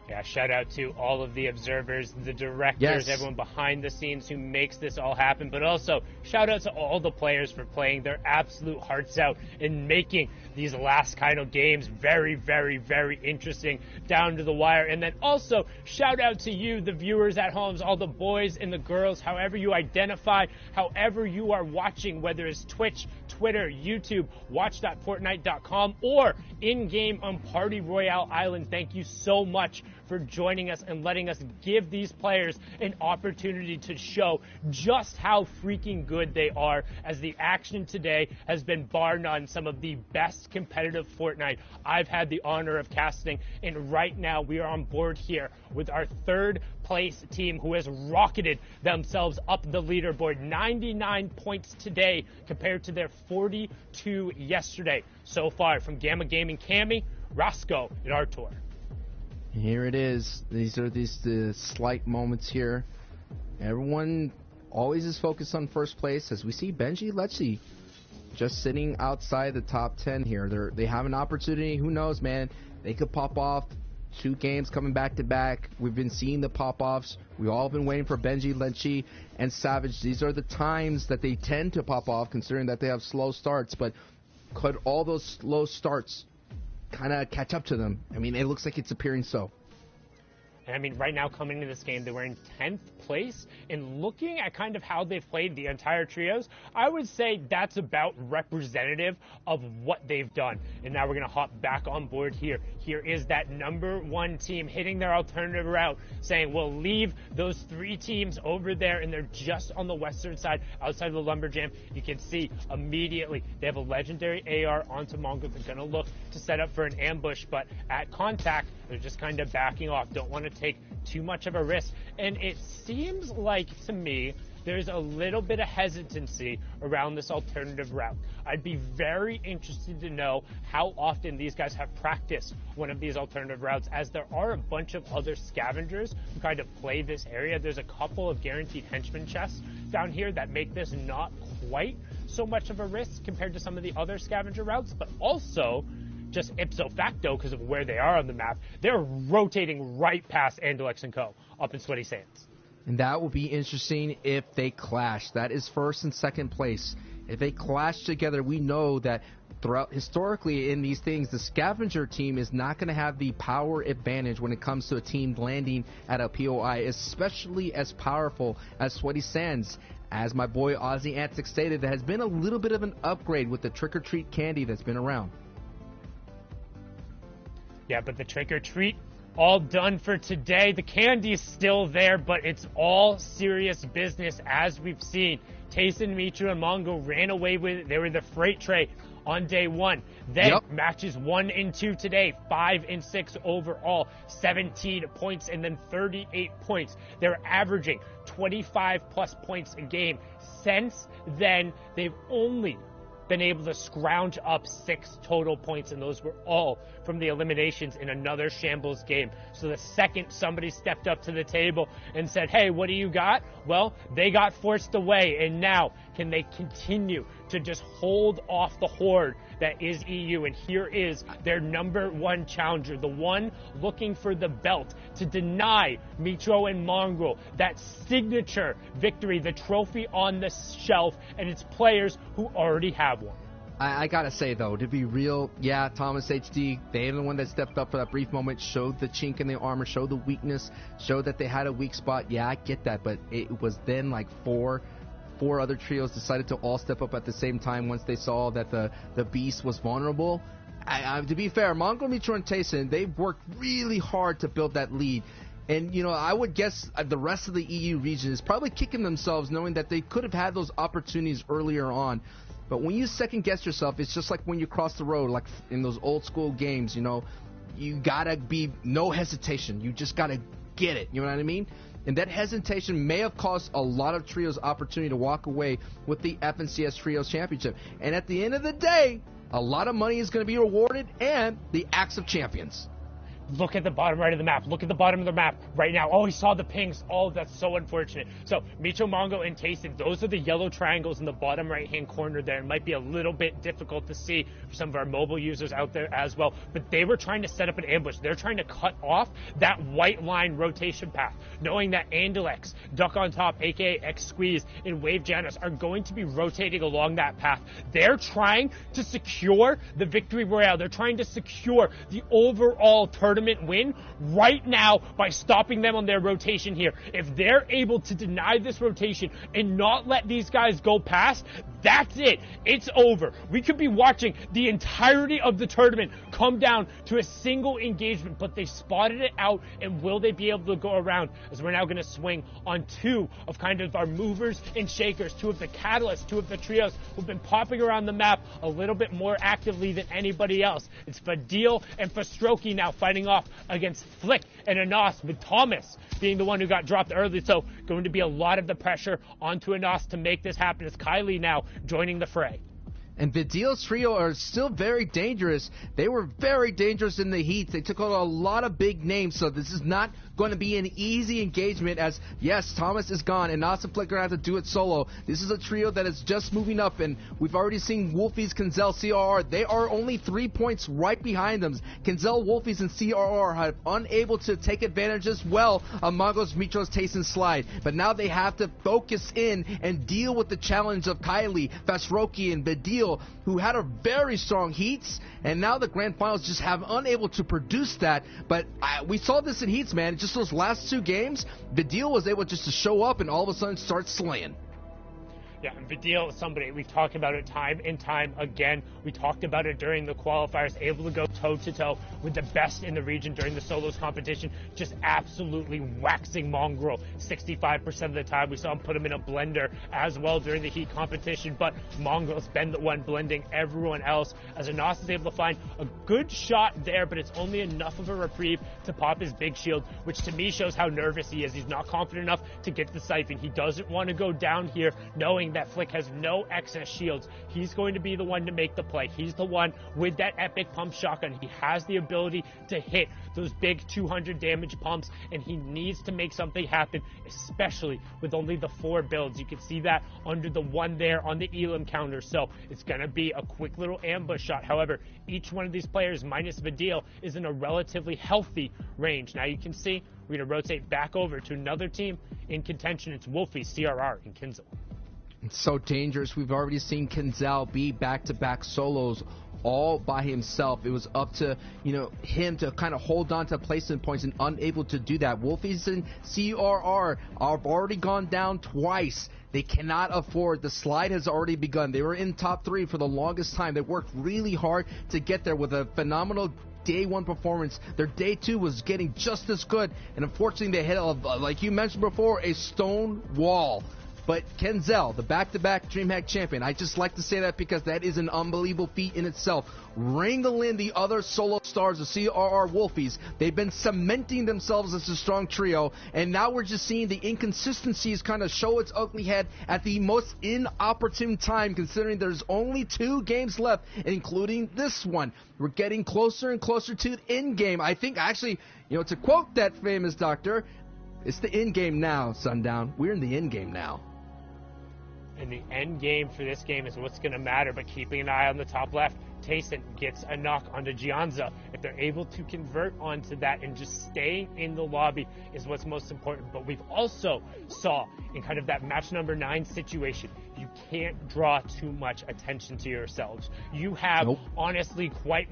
Speaker 1: Yeah, shout out to all of the observers, the directors,
Speaker 2: Yes.
Speaker 1: everyone behind the scenes who makes this all happen. But also, shout out to all the players for playing their absolute hearts out and making these last kind of games very, very, very interesting down to the wire. And then also, shout out to you, the viewers at home, all the boys and the girls, however you identify, however you are watching, whether it's Twitch, Twitter, YouTube, watch.fortnite.com, or in-game on Party Royale Island. Thank you so much for joining us and letting us give these players an opportunity to show just how freaking good they are, as the action today has been bar none some of the best competitive Fortnite I've had the honor of casting. And right now we are on board here with our 3rd place team, who has rocketed themselves up the leaderboard. 99 points today compared to their 42 yesterday. So far from Gamma Gaming, Cammy, Roscoe, and Artur.
Speaker 2: Here it is. These are the slight moments here. Everyone always is focused on first place, as we see Benji Lecce just sitting outside the top 10 here. They have an opportunity. Who knows, man? They could pop off. 2 games coming back to back. We've been seeing the pop-offs. We've all been waiting for Benji, Lecce, and Savage. These are the times that they tend to pop off, considering that they have slow starts. But could all those slow starts kind of catch up to them? I mean, it looks like it's appearing so.
Speaker 1: And I mean, right now coming into this game, they were in 10th place. And looking at kind of how they've played the entire trios, I would say that's about representative of what they've done. And now we're going to hop back on board here. Here is that number 1 team hitting their alternative route, saying we'll leave those 3 teams over there, and they're just on the western side, outside of the Lumberjam. You can see immediately they have a legendary AR onto Mongo. They're going to look to set up for an ambush, but at contact, they're just kind of backing off. Don't want to take too much of a risk. And it seems like, to me, there's a little bit of hesitancy around this alternative route. I'd be very interested to know how often these guys have practiced one of these alternative routes, as there are a bunch of other scavengers who kind of play this area. There's a couple of guaranteed henchman chests down here that make this not quite so much of a risk compared to some of the other scavenger routes, but also just ipso facto, because of where they are on the map, they're rotating right past Andalex and Co. up in Sweaty Sands.
Speaker 2: And that will be interesting if they clash. That is 1st and 2nd place. If they clash together, we know that throughout historically in these things, the scavenger team is not going to have the power advantage when it comes to a team landing at a POI, especially as powerful as Sweaty Sands. As my boy Ozzy Antic stated, there has been a little bit of an upgrade with the trick-or-treat candy that's been around.
Speaker 1: Yeah, but the trick-or-treat, all done for today. The candy's still there, but it's all serious business, as we've seen. Tayson, Mitro, and Mongo ran away with it. They were the freight train on day 1. Then matches 1 and 2 today, 5 and 6 overall, 17 points and then 38 points. They're averaging 25 plus points a game. Since then, they've only been able to scrounge up 6 total points, and those were all from the eliminations in another shambles game. So the second somebody stepped up to the table and said, hey, what do you got? Well, they got forced away, and now can they continue to just hold off the horde that is EU? And here is their number 1 challenger, the one looking for the belt, to deny Mitro and Mongrel that signature victory, the trophy on the shelf, and its players who already have one.
Speaker 2: I gotta say, though, to be real, yeah, Thomas HD, they're the one that stepped up for that brief moment, showed the chink in the armor, showed the weakness, showed that they had a weak spot. Yeah, I get that, but it was then like four other trios decided to all step up at the same time once they saw that the beast was vulnerable. To be fair, Mongrel, Mitro, and Tayson, they've worked really hard to build that lead. And, you know, I would guess the rest of the EU region is probably kicking themselves knowing that they could have had those opportunities earlier on. But when you second guess yourself, it's just like when you cross the road, like in those old school games, you know, you gotta be no hesitation. You just gotta get it. You know what I mean? And that hesitation may have cost a lot of trios opportunity to walk away with the FNCS Trios Championship. And at the end of the day, a lot of money is going to be rewarded and the Axe of Champions.
Speaker 1: Look at the bottom right of the map. Look at the bottom of the map right now. Oh, he saw the pings. Oh, that's so unfortunate. So, Mitro, Mongo, and Tayson, those are the yellow triangles in the bottom right-hand corner there. It might be a little bit difficult to see for some of our mobile users out there as well. But they were trying to set up an ambush. They're trying to cut off that white line rotation path, knowing that Andalex, Duck on Top, a.k.a. X-Squeeze, and Wave Janus are going to be rotating along that path. They're trying to secure the victory royale. They're trying to secure the overall tournament win right now by stopping them on their rotation here. If they're able to deny this rotation and not let these guys go past, that's it. It's over. We could be watching the entirety of the tournament come down to a single engagement, but they spotted it out, and will they be able to go around? As we're now going to swing on 2 of kind of our movers and shakers, 2 of the catalysts, 2 of the trios who've been popping around the map a little bit more actively than anybody else. It's Fadil and Fastroki now fighting off against Flick and Anas, with Thomas being the one who got dropped early. So going to be a lot of the pressure onto Anas to make this happen, as Kylie now joining the fray.
Speaker 2: And Vidil's trio are still very dangerous. They were very dangerous in the heat. They took out a lot of big names, so this is not going to be an easy engagement, as, yes, Thomas is gone, and Nas and Flick are going to have to do it solo. This is a trio that is just moving up, and we've already seen Wolfies, Kinzel, CRR. They are only 3 points right behind them. Kinzel, Wolfies, and CRR have unable to take advantage as well of Mongo's, Mitro's, Tayson slide. But now they have to focus in and deal with the challenge of Kylie, Fasroki, and Vidil, who had a very strong heats, and now the grand finals just have unable to produce that. But we saw this in heats, man. Just those last 2 games, Vidil was able just to show up and all of a sudden start slaying.
Speaker 1: Yeah, Vidil is somebody, we've talked about it time and time again. We talked about it during the qualifiers, able to go toe-to-toe with the best in the region during the solos competition, just absolutely waxing Mongrel 65% of the time. We saw him put him in a blender as well during the heat competition, but Mongrel's been the one blending everyone else, as Anas is able to find a good shot there, but it's only enough of a reprieve to pop his big shield, which to me shows how nervous he is. He's not confident enough to get the siphon. He doesn't want to go down here knowing that Flick has no excess shields. He's going to be the one to make the play. He's the one with that epic pump shotgun. He has the ability to hit those big 200 damage pumps, and he needs to make something happen, especially with only the 4 builds. You can see that under the 1 there on the Elam counter. So it's going to be a quick little ambush shot. However, each one of these players, minus Vidil, is in a relatively healthy range. Now you can see we're going to rotate back over to another team in contention. It's Wolfie, CRR, and Kinzel.
Speaker 2: It's so dangerous. We've already seen Kinzel be back-to-back solos all by himself. It was up to, him to kind of hold on to placement points, and unable to do that. Wolfies and CRR have already gone down twice. They cannot afford. The slide has already begun. They were in top 3 for the longest time. They worked really hard to get there with a phenomenal day 1 performance. Their day 2 was getting just as good, and unfortunately they hit, like you mentioned before, a stone wall. But Kenzel, the back-to-back DreamHack champion, I just like to say that because that is an unbelievable feat in itself. Wrangle in the other solo stars, the CRR Wolfies. They've been cementing themselves as a strong trio, and now we're just seeing the inconsistencies kind of show its ugly head at the most inopportune time, considering there's only 2 games left, including this one. We're getting closer and closer to the end game. I think, actually, to quote that famous doctor, it's the end game now, Sundown. We're in the end game now.
Speaker 1: And the end game for this game is what's going to matter, but keeping an eye on the top left, Tayson gets a knock onto Gianza. If they're able to convert onto that and just staying in the lobby is what's most important. But we've also saw in kind of that match number 9 situation, you can't draw too much attention to yourselves. You have honestly quite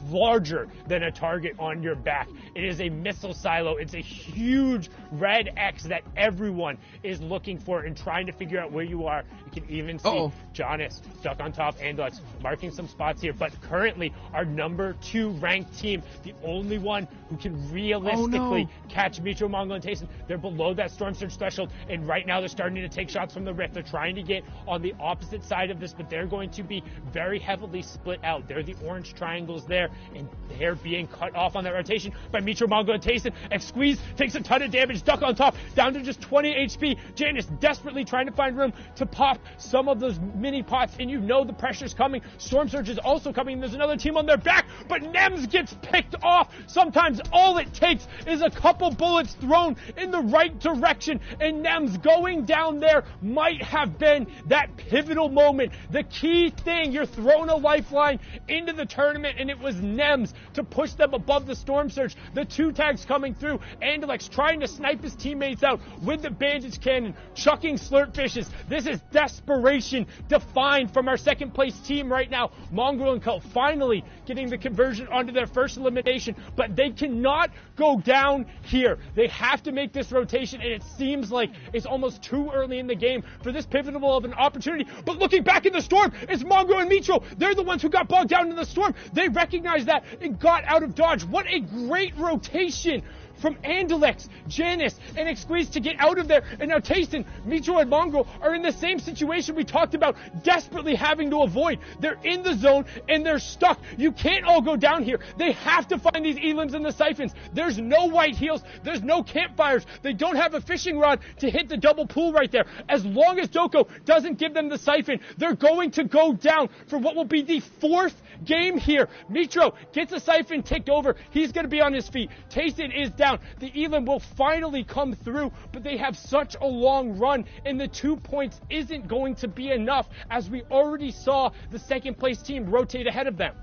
Speaker 1: larger than a target on your back. It is a missile silo. It's a huge red X that everyone is looking for and trying to figure out where you are. You can even see Jonas stuck on top, Andox marking some spots here. But currently, our number 2 ranked team, the only one who can realistically catch Mitro, Mongo, and Tayson, they're below that Storm Surge threshold, and right now they're starting to take shots from the Rift. They're trying to get on the opposite side of this, but they're going to be very heavily split out. They're the orange triangles there, and they're being cut off on that rotation by Mitro, Mongo, and Tayson. X-Squeeze takes a ton of damage, duck on top, down to just 20 HP. Janus desperately trying to find room to pop some of those mini pots, and the pressure's coming. Storm Surge is also coming. There's another team on their back, but Nems gets picked off. Sometimes all it takes is a couple bullets thrown in the right direction, and Nems going down there might have been that pivotal moment. The key thing, you're throwing a lifeline into the tournament, and it was Nems to push them above the Storm Surge. The 2 tags coming through. Andalex trying to snipe his teammates out with the bandage cannon, chucking slurp fishes. This is desperation defined from our second place team right now. Mongrel and Co. finally getting the conversion onto their first elimination, but they cannot go down here. They have to make this rotation, and it seems like it's almost too early in the game for this pivotal of an opportunity. But looking back in the storm, it's Mongo and Mitro. They're the ones who got bogged down in the storm. They recognize that and got out of dodge. What a great rotation from Andalex, Janice, and X-Squeeze to get out of there. And now Tayson, Mitro, and Mongrel are in the same situation we talked about, desperately having to avoid. They're in the zone, and they're stuck. You can't all go down here. They have to find these elims and the siphons. There's no white heals. There's no campfires. They don't have a fishing rod to hit the double pool right there. As long as Doko doesn't give them the siphon, they're going to go down for what will be the 4th game here. Mitro gets a siphon ticked over. He's going to be on his feet. Tayson is down. The Elam will finally come through, but they have such a long run, and the 2 points isn't going to be enough, as we already saw the second place team rotate ahead of them.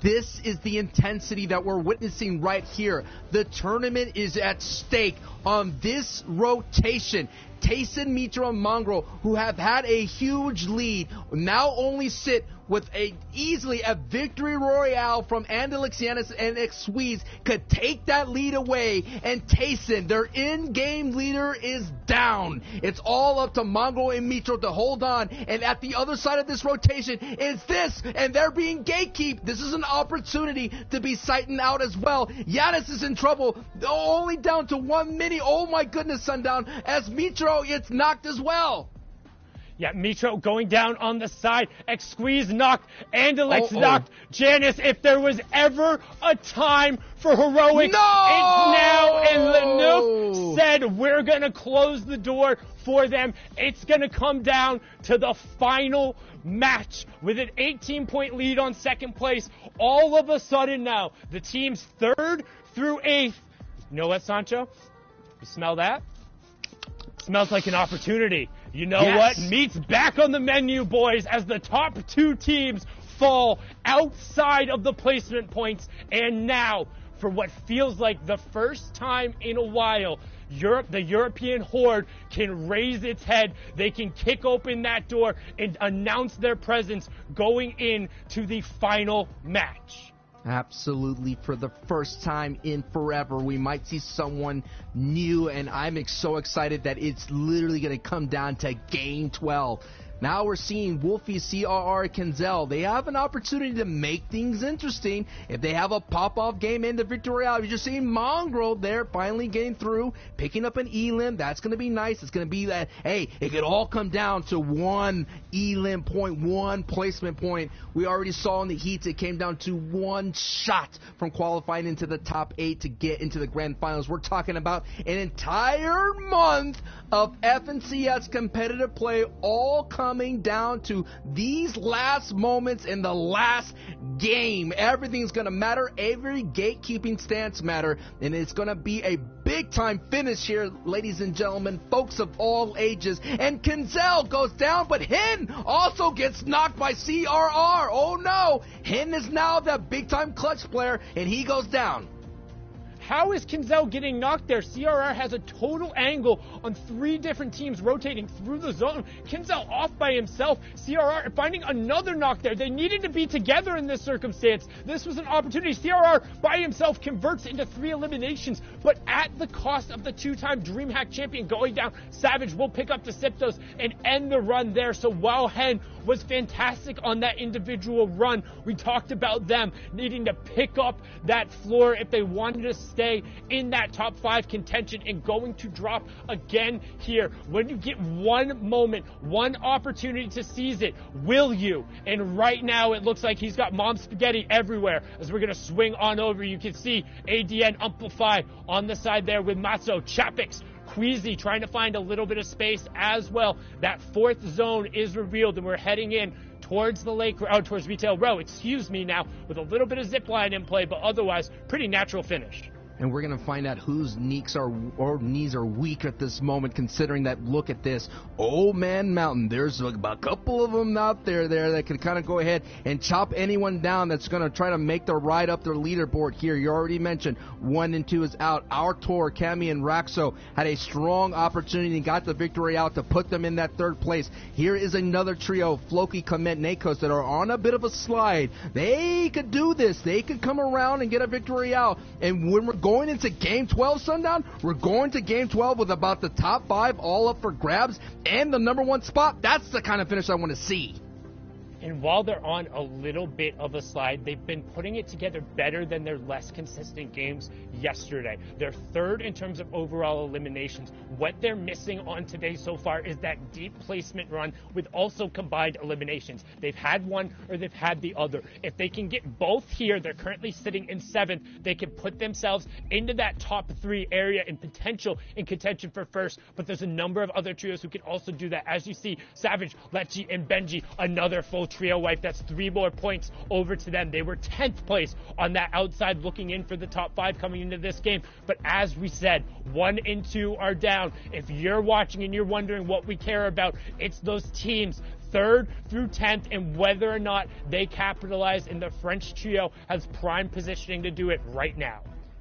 Speaker 2: This is the intensity that we're witnessing right here. The tournament is at stake on this rotation. Tayson, Mitro, and Mongrel, who have had a huge lead, now only sit with easily a victory royale from Andalex, Giannis, and X-Squeeze could take that lead away, and Tayson, their in-game leader, is down. It's all up to Mongrel and Mitro to hold on, and at the other side of this rotation is this, and they're being gatekeeped. This is an opportunity to be sighting out as well. Giannis is in trouble, only down to 1 mini. Oh my goodness, Sundown, as Mitro gets knocked as well.
Speaker 1: Yeah, Mitro going down on the side. X-Squeeze knocked. Andalex knocked. Janice, if there was ever a time for heroics, it's now. And Lanouk said, we're going to close the door for them. It's going to come down to the final match with an 18-point lead on second place. All of a sudden now, the teams 3rd through 8th. You know what, Sancho? You smell that? Smells like an opportunity. You know what? Meat's back on the menu, boys, as the top 2 teams fall outside of the placement points. And now, for what feels like the first time in a while, the European Horde can raise its head. They can kick open that door and announce their presence going into the final match.
Speaker 2: Absolutely. For the first time in forever, we might see someone new, and I'm so excited that it's literally going to come down to Game 12. Now we're seeing Wolfie, CRR, Kenzel. They have an opportunity to make things interesting if they have a pop-off game into Victory Royale. You're just seeing Mongrel there finally getting through, picking up an elim. That's going to be nice. It's going to be that, hey, it could all come down to one elim point, one placement point. We already saw in the heats it came down to one shot from qualifying into the top 8 to get into the grand finals. We're talking about an entire month of FNCS competitive play all coming down to these last moments in the last game. Everything's going to matter. Every gatekeeping stance matter, and it's going to be a big time finish here, ladies and gentlemen, folks of all ages. And Kenzel goes down, but Hen also gets knocked by CRR. Oh no, Hen is now the big time clutch player, and he goes down.
Speaker 1: How is Kenzel getting knocked there? CRR has a total angle on 3 different teams rotating through the zone. Kenzel off by himself. CRR finding another knock there. They needed to be together in this circumstance. This was an opportunity. CRR by himself converts into 3 eliminations, but at the cost of the 2-time DreamHack champion going down. Savage will pick up the Siptos and end the run there. So while Hen was fantastic on that individual run, we talked about them needing to pick up that floor if they wanted to stay in that top 5 contention, and going to drop again here. When you get one moment, one opportunity to seize it, will you? And right now it looks like he's got mom spaghetti everywhere. As we're going to swing on over, you can see ADN Amplify on the side there with Matzo, Chapix, Queasy trying to find a little bit of space as well. That 4th zone is revealed, and we're heading in towards the lake, towards Retail Row, now, with a little bit of zip line in play, but otherwise pretty natural finish.
Speaker 2: And we're going to find out whose knees are weak at this moment, considering that, look at this, Old Man Mountain. There's a couple of them out there that can kind of go ahead and chop anyone down that's going to try to make the ride up their leaderboard here. You already mentioned 1 and 2 is out. Our Tor, Cami, and Raxo had a strong opportunity and got the victory out to put them in that 3rd place. Here is another trio, Floki, Clement, Nakos, that are on a bit of a slide. They could do this. They could come around and get a victory out. And when we're going into Game 12, Sundown, we're going to Game 12 with about the top 5 all up for grabs and the number 1 spot. That's the kind of finish I want to see.
Speaker 1: And while they're on a little bit of a slide, they've been putting it together better than their less consistent games yesterday. They're 3rd in terms of overall eliminations. What they're missing on today so far is that deep placement run with also combined eliminations. They've had one or they've had the other. If they can get both here, they're currently sitting in 7th. They can put themselves into that top 3 area in potential in contention for 1st. But there's a number of other trios who can also do that. As you see, Savage, Lechi, and Benji, another full trio wipe. That's 3 more points over to them. They were 10th place on that outside, looking in for the top 5 coming into this game. But as we said, 1 and 2 are down. If you're watching and you're wondering what we care about, it's those teams 3rd through 10th and whether or not they capitalize, and the French trio has prime positioning to do it right now.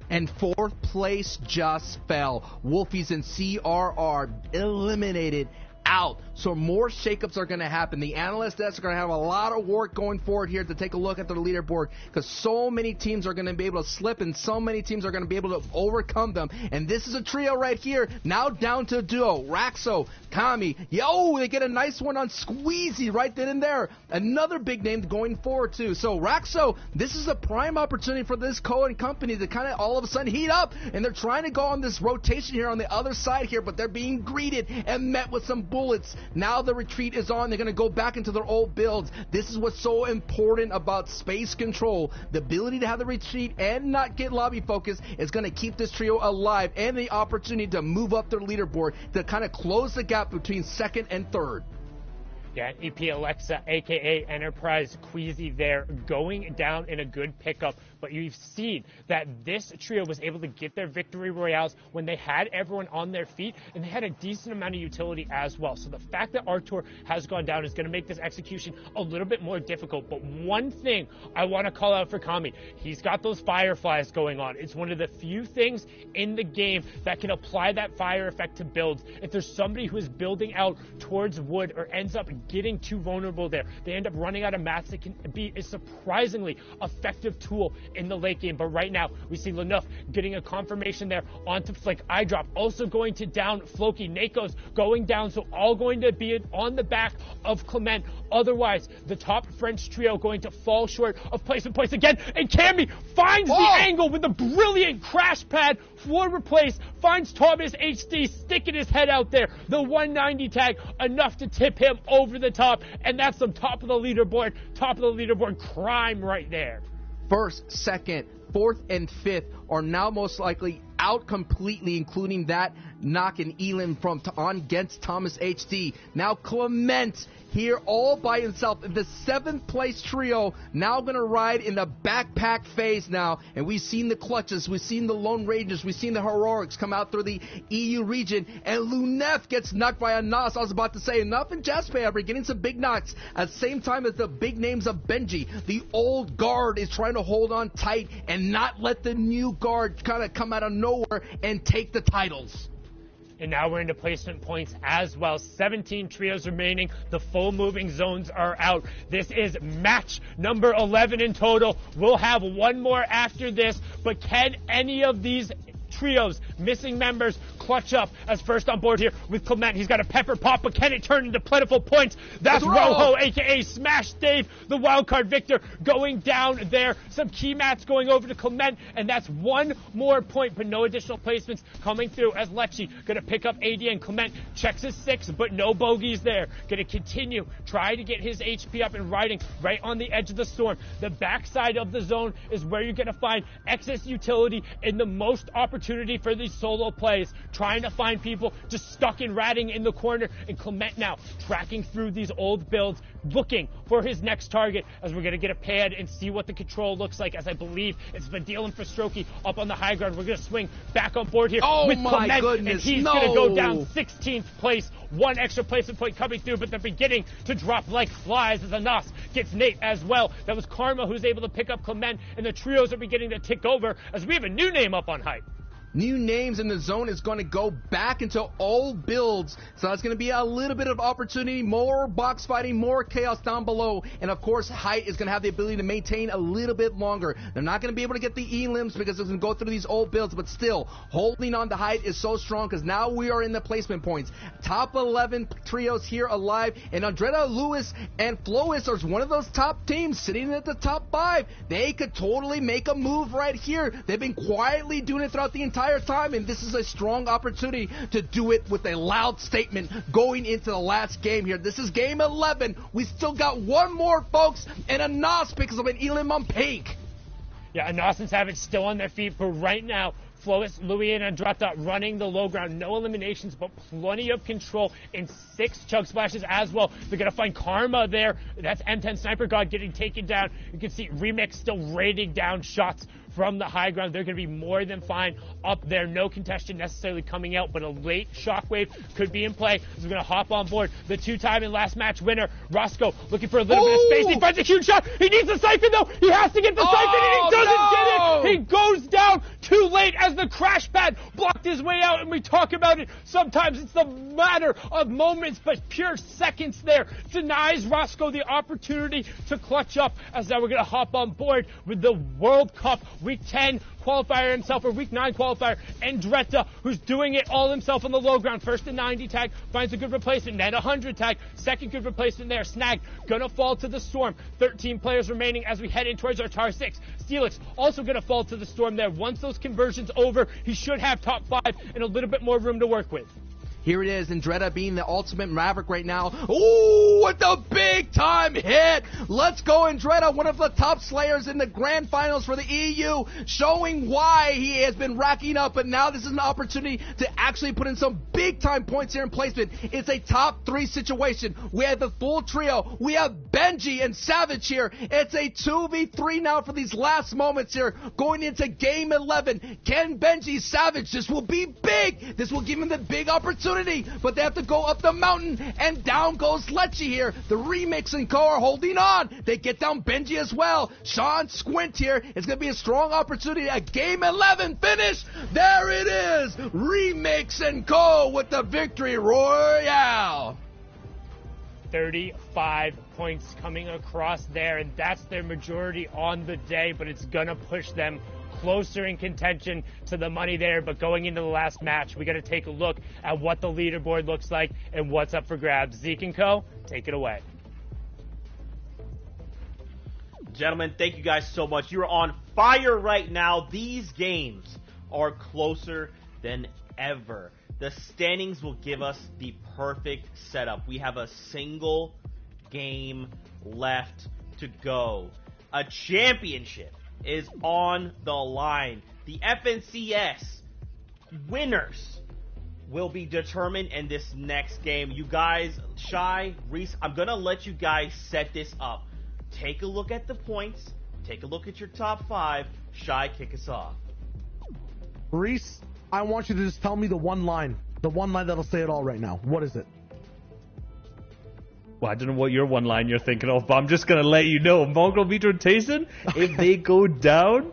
Speaker 2: And 4th place just fell. Wolfies and CRR eliminated out. So more shakeups are going to happen. The analyst desks are going to have a lot of work going forward here to take a look at their leaderboard, because so many teams are going to be able to slip and so many teams are going to be able to overcome them. And this is a trio right here, now down to a duo. Raxo, Kami, they get a nice one on Squeezy right then and there. Another big name going forward too. So Raxo, this is a prime opportunity for this Cohen company to kind of all of a sudden heat up, and they're trying to go on this rotation here on the other side here, but they're being greeted and met with some bullets. Now the retreat is on. They're going to go back into their old builds. This is what's so important about space control. The ability to have the retreat and not get lobby focus is going to keep this trio alive, and the opportunity to move up their leaderboard to kind of close the gap between 2nd and 3rd.
Speaker 1: Yeah, EP Alexa, a.k.a. Enterprise Queasy there, going down in a good pickup. But you've seen that this trio was able to get their victory royales when they had everyone on their feet, and they had a decent amount of utility as well. So the fact that Artur has gone down is going to make this execution a little bit more difficult. But one thing I want to call out for Kami, he's got those fireflies going on. It's one of the few things in the game that can apply that fire effect to builds. If there's somebody who is building out towards wood or ends up getting too vulnerable there. They end up running out of mats that can be a surprisingly effective tool in the late game. But right now, we see Lenough getting a confirmation there onto Flick. Eye drop also going to down Floki. Nako's going down, so all going to be on the back of Clement. Otherwise, the top French trio going to fall short of placement points again. And Cammy finds the angle with a brilliant crash pad, forward place, finds Thomas HD sticking his head out there. The 190 tag, enough to tip him over the top. And that's some top of the leaderboard crime right there.
Speaker 2: First, second, fourth, and fifth are now most likely out completely, including that knock and Elam from on against Thomas HD. Now Clement here all by himself. The 7th place trio now going to ride in the backpack phase now. And we've seen the clutches, we've seen the Lone Rangers, we've seen the heroics come out through the EU region. And Lunef gets knocked by a Nas. I was about to say, enough and Jasper are getting some big knocks at the same time as the big names of Benji. The old guard is trying to hold on tight and not let the new guard kind of come out of nowhere and take the titles.
Speaker 1: And now we're into placement points as well. 17 trios remaining. The full moving zones are out. This is match number 11 in total. We'll have one more after this, but can any of these trios, missing members, clutch up as first on board here with Clement? He's got a pepper pop, but can it turn into plentiful points? That's Rojo, aka Smash Dave, the wildcard victor, going down there. Some key mats going over to Clement, and that's one more point, but no additional placements coming through as Lecce gonna pick up AD, and Clement checks his 6, but no bogeys there. Gonna continue, try to get his HP up and riding right on the edge of the storm. The backside of the zone is where you're gonna find excess utility and the most opportunity for these solo plays, trying to find people just stuck and ratting in the corner. And Clement now tracking through these old builds, looking for his next target, as we're going to get a pad and see what the control looks like, as I believe it's Vadil and Frostroki up on the high ground. We're going to swing back on board here with Clement, and he's going to go down 16th place. One extra placement point coming through, but they're beginning to drop like flies as Anas gets Nate as well. That was Karma who's able to pick up Clement, and the trios are beginning to tick over as we have a new name up on hype.
Speaker 2: New names in the zone is going to go back into old builds. So that's going to be a little bit of opportunity, more box fighting, more chaos down below. And of course, height is going to have the ability to maintain a little bit longer. They're not going to be able to get the E-limbs because it's going to go through these old builds, but still, holding on to height is so strong because now we are in the placement points. Top 11 trios here alive, and Andretta, Lewis, and Flois are one of those top teams sitting at the top 5. They could totally make a move right here. They've been quietly doing it throughout the entire time, and this is a strong opportunity to do it with a loud statement going into the last game here. This is game 11. We still got one more, folks, and Anas picks up an Elam on pink.
Speaker 1: Yeah, Anas and Savage still on their feet, but right now, Flois, Louis, and Andrata running the low ground. No eliminations, but plenty of control in 6 chug splashes as well. They're going to find Karma there. That's M10 Sniper God getting taken down. You can see Remix still raining down shots from the high ground. They're going to be more than fine up there. No contestant necessarily coming out, but a late shockwave could be in play. So we're going to hop on board the 2-time and last match winner, Roscoe, looking for a little bit of space. He finds a huge shot. He needs the siphon, though. He has to get the siphon, and he doesn't get it. He goes down too late as the crash pad blocked his way out, and we talk about it. Sometimes it's the matter of moments, but pure seconds there denies Roscoe the opportunity to clutch up, as now we're going to hop on board with the World Cup Week 10 qualifier himself, or Week 9 qualifier, Andretta, who's doing it all himself on the low ground. First a 90 tag, finds a good replacement, then a 100 tag, second good replacement there. Snag, gonna fall to the storm. 13 players remaining as we head in towards our Tar 6. Steelix also gonna fall to the storm there. Once those conversions over, he should have top 5 and a little bit more room to work with.
Speaker 2: Here it is, Andretta being the ultimate maverick right now. Ooh, with the big time hit. Let's go, Andretta, one of the top slayers in the grand finals for the EU, showing why he has been racking up, but now this is an opportunity to actually put in some big time points here in placement. It's a top 3 situation. We have the full trio. We have Benji and Savage here. It's a 2v3 now for these last moments here, going into game 11. Can Benji Savage, this will be big. This will give him the big opportunity. But they have to go up the mountain, and down goes Lecce here. The Remix and Co are holding on. They get down Benji as well. Sean Squint here. It's going to be a strong opportunity. A game 11 finish. There it is. Remix and Co with the victory royale.
Speaker 1: 35 points coming across there, and that's their majority on the day, but it's going to push them closer in contention to the money there. But going into the last match, we got to take a look at what the leaderboard looks like and what's up for grabs. Zeke and Co., take it away.
Speaker 3: Gentlemen, thank you guys so much. You're on fire right now. These games are closer than ever. The standings will give us the perfect setup. We have a single game left to go. A championship is on the line. The FNCS winners will be determined in this next game. You guys, Shy, Reese, I'm going to let you guys set this up. Take a look at the points. Take a look at your top 5. Shy, kick us off.
Speaker 4: Reese, I want you to just tell me the one line that'll say it all right now. What is it?
Speaker 5: Well, I don't know what your one line you're thinking of, but I'm just going to let you know. Mongrel, Vito, and Tayson, if they go down,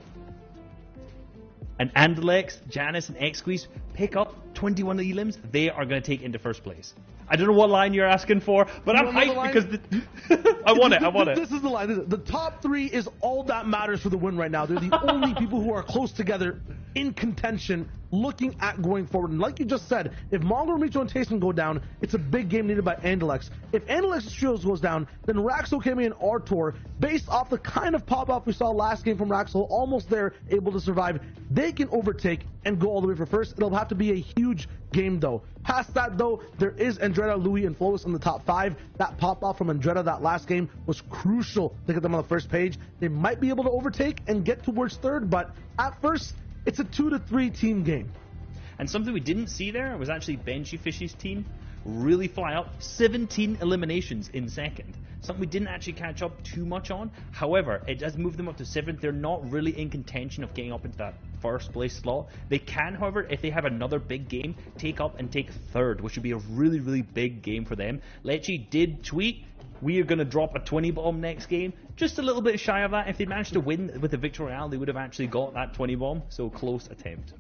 Speaker 5: and Andalex, Janice, and X-Squeeze pick up 21 elims, they are going to take into first place. I don't know what line you're asking for, but I'm hyped because I want it.
Speaker 4: This is the line. The top 3 is all that matters for the win right now. They're the only people who are close together in contention, looking at going forward. And like you just said, if Mongrel, Micho, and Tayson go down, it's a big game needed by Andalex. If Andalex's trios goes down, then Raxo, Kemi, and Artor, based off the kind of pop-off we saw last game from Raxo, almost there, able to survive, they can overtake and go all the way for first. It'll have to be a huge game, though. Past that, though, there is Andretta, Louis, and Flois in the top 5. That pop-off from Andretta that last game was crucial to get them on the first page. They might be able to overtake and get towards third, but at first, it's a 2 to 3 team game.
Speaker 5: And something we didn't see there was actually Benji Fish's team really fly up. 17 eliminations in second. Something we didn't actually catch up too much on. However, it does move them up to 7th. They're not really in contention of getting up into that first place slot. They can, however, if they have another big game, take up and take 3rd, which would be a really, really big game for them. Lecce did tweet, we are going to drop a 20 bomb next game. Just a little bit shy of that. If they managed to win with the Victory Royale, they would have actually got that 20 bomb. So close attempt.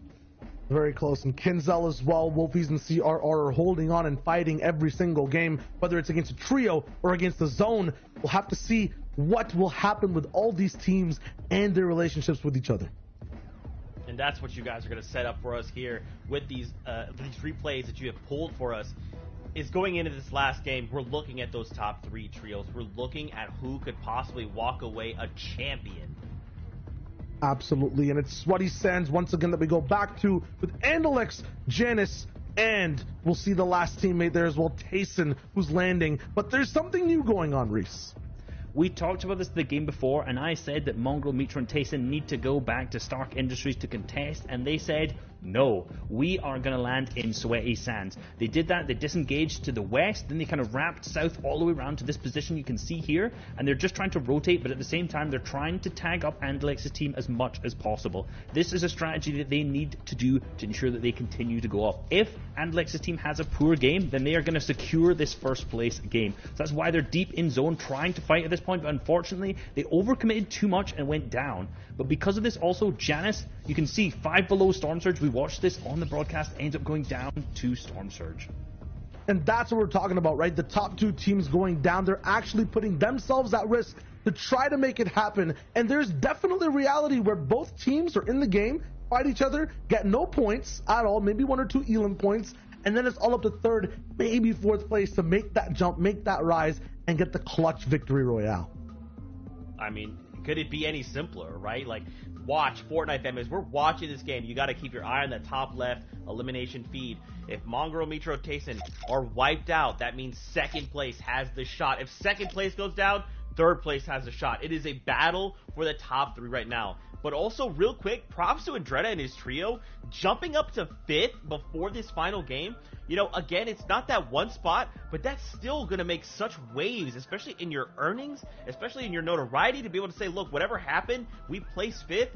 Speaker 4: Very close. And Kinzel as well. Wolfies and CRR are holding on and fighting every single game, whether it's against a trio or against the zone. We'll have to see what will happen with all these teams and their relationships with each other.
Speaker 3: And that's what you guys are going to set up for us here with these replays that you have pulled for us. Is going into this last game, we're looking at those top 3 trios. We're looking at who could possibly walk away a champion.
Speaker 4: Absolutely, and it's Sweaty Sands once again that we go back to with Andalex, Janice, and we'll see the last teammate there as well, Tayson, who's landing. But there's something new going on, Reese.
Speaker 5: We talked about this the game before, and I said that Mongrel, Mitra, and Tayson need to go back to Stark Industries to contest, and they said, no, we are going to land in Sweaty Sands. They did that, they disengaged to the west, then they kind of wrapped south all the way around to this position you can see here, and they're just trying to rotate, but at the same time, they're trying to tag up Andalex's team as much as possible. This is a strategy that they need to do to ensure that they continue to go up. If Andalex's team has a poor game, then they are going to secure this first place game. So that's why they're deep in zone trying to fight at this point, but unfortunately, they overcommitted too much and went down. But because of this, also, Janice, you can see 5 below Storm Surge. We watched this on the broadcast, ends up going down to Storm Surge.
Speaker 4: And that's what we're talking about, right? The top 2 teams going down. They're actually putting themselves at risk to try to make it happen. And there's definitely a reality where both teams are in the game, fight each other, get no points at all, maybe 1 or 2 Elam points, and then it's all up to 3rd, maybe 4th place to make that jump, make that rise, and get the clutch victory royale.
Speaker 3: I mean, could it be any simpler, right? Like, watch Fortnite fam. As we're watching this game, you got to keep your eye on that top left elimination feed. If Mongrel, Mitro, Tayson are wiped out, that means 2nd place has the shot. If 2nd place goes down, 3rd place has a shot. It is a battle for the top 3 right now. But also, real quick, props to Andretta and his trio, jumping up to 5th before this final game. You know, again, it's not that one spot, but that's still going to make such waves, especially in your earnings, especially in your notoriety, to be able to say, look, whatever happened, we placed 5th.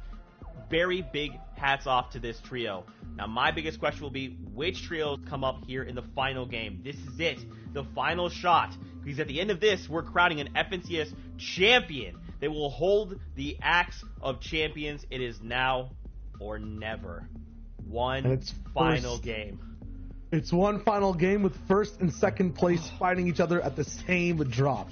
Speaker 3: Very big hats off to this trio. Now, my biggest question will be, which trios come up here in the final game? This is it, the final shot. Because at the end of this, we're crowning an FNCS champion. They will hold the axe of champions. It is now or never. One final game.
Speaker 4: It's one final game with first and second place fighting each other at the same drop.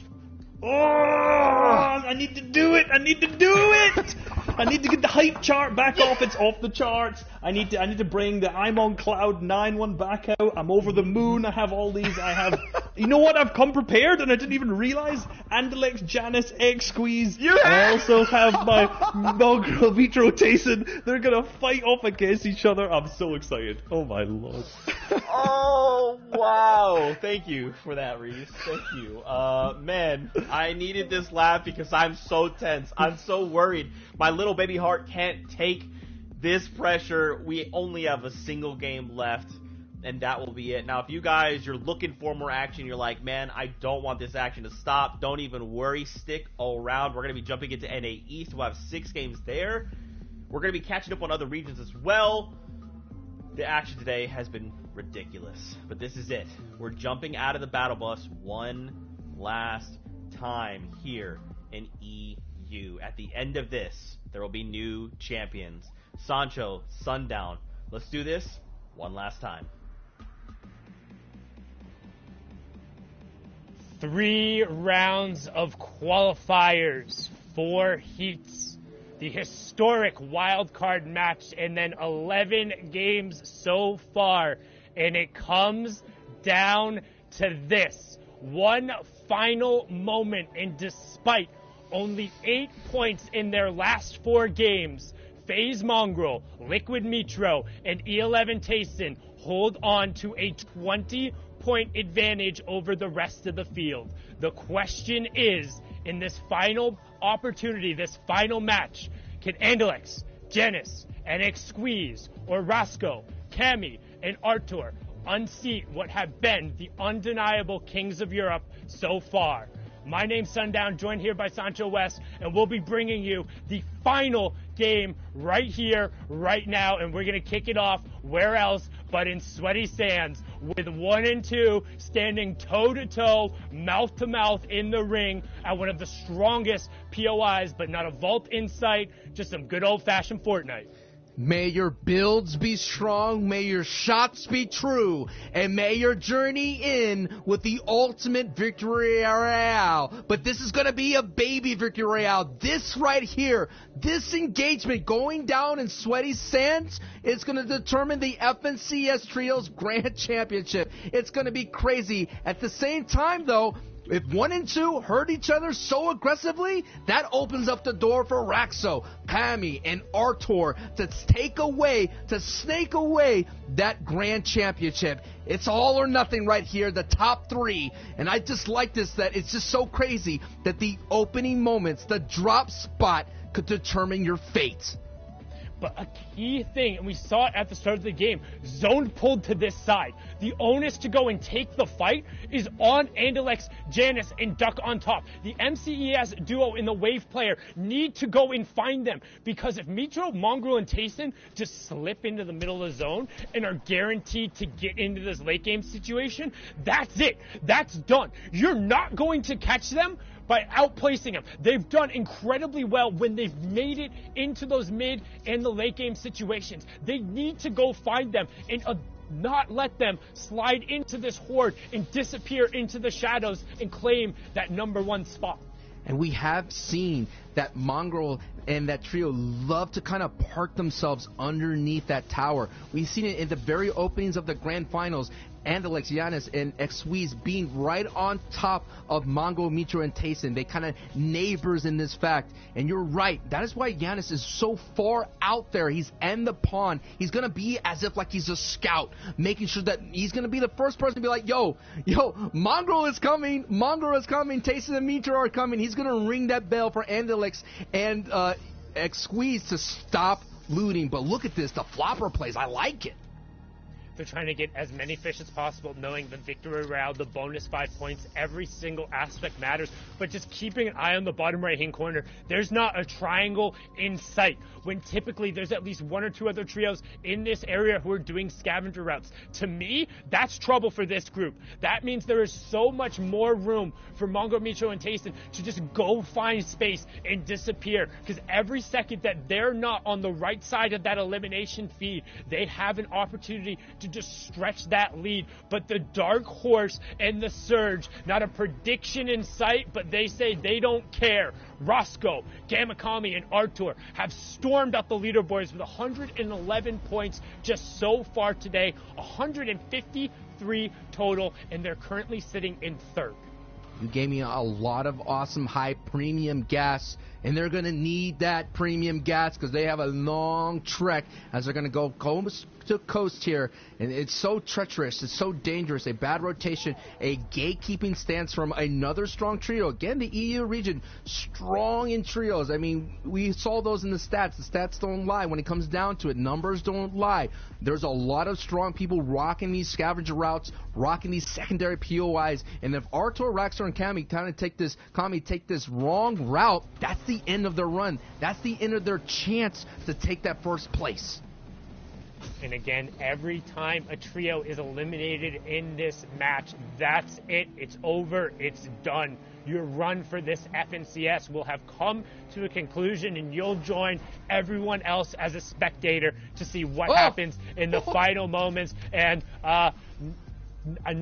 Speaker 5: Oh, I need to do it. I need to do it. I need to get the hype chart back off. It's off the charts. I need to bring the I'm on cloud 9 one back out. I'm over the moon. I have all these. You know what? I've come prepared and I didn't even realize. Andalex, Janice, Egg Squeeze. I also have my Mongrel Vitro Tayson. They're going to fight off against each other. I'm so excited. Oh my lord.
Speaker 3: Oh, wow. Thank you for that, Reese. Thank you. Man, I needed this laugh because I'm so tense. I'm so worried. My little baby heart can't take this pressure. We only have a single game left, and that will be it. Now, if you guys, you're looking for more action, you're like, man, I don't want this action to stop. Don't even worry. Stick around. We're going to be jumping into NA East. We'll have 6 games there. We're going to be catching up on other regions as well. The action today has been ridiculous, but this is it. We're jumping out of the battle bus one last time here in EU. At the end of this, there will be new champions. Sancho, Sundown. Let's do this one last time.
Speaker 1: 3 rounds of qualifiers, 4 heats, the historic wildcard match, and then 11 games so far. And it comes down to this. One final moment, and despite only 8 points in their last 4 games, FaZe Mongrel, Liquid Metro, and E11 Tayson hold on to a 20-point advantage over the rest of the field. The question is, in this final opportunity, this final match, can Andalex, Janice, NX Squeeze, or Rasco, Cammy, and Artur unseat what have been the undeniable kings of Europe so far? My name's Sundown, joined here by Sancho West, and we'll be bringing you the final game right here, right now, and we're going to kick it off where else but in Sweaty Sands, with 1 and 2 standing toe-to-toe, mouth-to-mouth in the ring at one of the strongest POIs, but not a vault in sight, just some good old-fashioned Fortnite.
Speaker 2: May your builds be strong, may your shots be true, and may your journey end with the ultimate victory royale. But this is going to be a baby victory royale. This right here, this engagement going down in Sweaty Sands is going to determine the FNCS Trios Grand Championship. It's going to be crazy. At the same time, though, if 1 and 2 hurt each other so aggressively, that opens up the door for Raxo, Pammy, and Artur to snake away that grand championship. It's all or nothing right here, the top 3. And I just like this, that it's just so crazy that the opening moments, the drop spot, could determine your fate.
Speaker 1: But a key thing, and we saw it at the start of the game, zone pulled to this side. The onus to go and take the fight is on Andalex, Janice, and Duck on top. The MCES duo in the wave player need to go and find them, because if Metro, Mongrel, and Tayson just slip into the middle of the zone and are guaranteed to get into this late game situation, that's it. That's done. You're not going to catch them by outplacing them. They've done incredibly well when they've made it into those mid and the late game situations. They need to go find them and not let them slide into this horde and disappear into the shadows and claim that #1 spot.
Speaker 2: And we have seen that Mongrel and that trio love to kind of park themselves underneath that tower. We've seen it in the very openings of the grand finals. Andalex, Giannis, and Xweez being right on top of Mongo, Mitro, and Tayson. They kind of neighbors in this fact. And you're right. That is why Giannis is so far out there. He's in the pond. He's going to be as if like he's a scout, making sure that he's going to be the first person to be like, yo, Mongrel is coming. Mongrel is coming. Tayson and Mitro are coming. He's going to ring that bell for Andalex and Xweez to stop looting. But look at this. The flopper plays. I like it.
Speaker 1: They're trying to get as many fish as possible, knowing the victory round, the bonus 5 points, every single aspect matters. But just keeping an eye on the bottom right-hand corner, there's not a triangle in sight, when typically there's at least 1 or 2 other trios in this area who are doing scavenger routes. To me, that's trouble for this group. That means there is so much more room for Mongo, Micho, and Tayson to just go find space and disappear. Because every second that they're not on the right side of that elimination feed, they have an opportunity to just stretch that lead. But the Dark Horse and the Surge, not a prediction in sight, but they say they don't care. Roscoe, Gamakami, and Artur have stormed up the leaderboards with 111 points just so far today, 153 total, and they're currently sitting in third.
Speaker 2: You gave me a lot of awesome high premium gas, and they're going to need that premium gas because they have a long trek as they're going to go coast to coast here, and it's so treacherous, it's so dangerous. A bad rotation, a gatekeeping stance from another strong trio. Again, the EU region strong in trios. I mean, we saw those in the stats. The stats don't lie when it comes down to it. Numbers don't lie. There's a lot of strong people rocking these scavenger routes, rocking these secondary POIs, and if Artur, Raxor, and Kami take this wrong route, that's the end of their run. That's the end of their chance to take that first place.
Speaker 1: And again, every time a trio is eliminated in this match, that's it. It's over. It's done. Your run for this FNCS will have come to a conclusion, and you'll join everyone else as a spectator to see what happens in the final moments. And I'm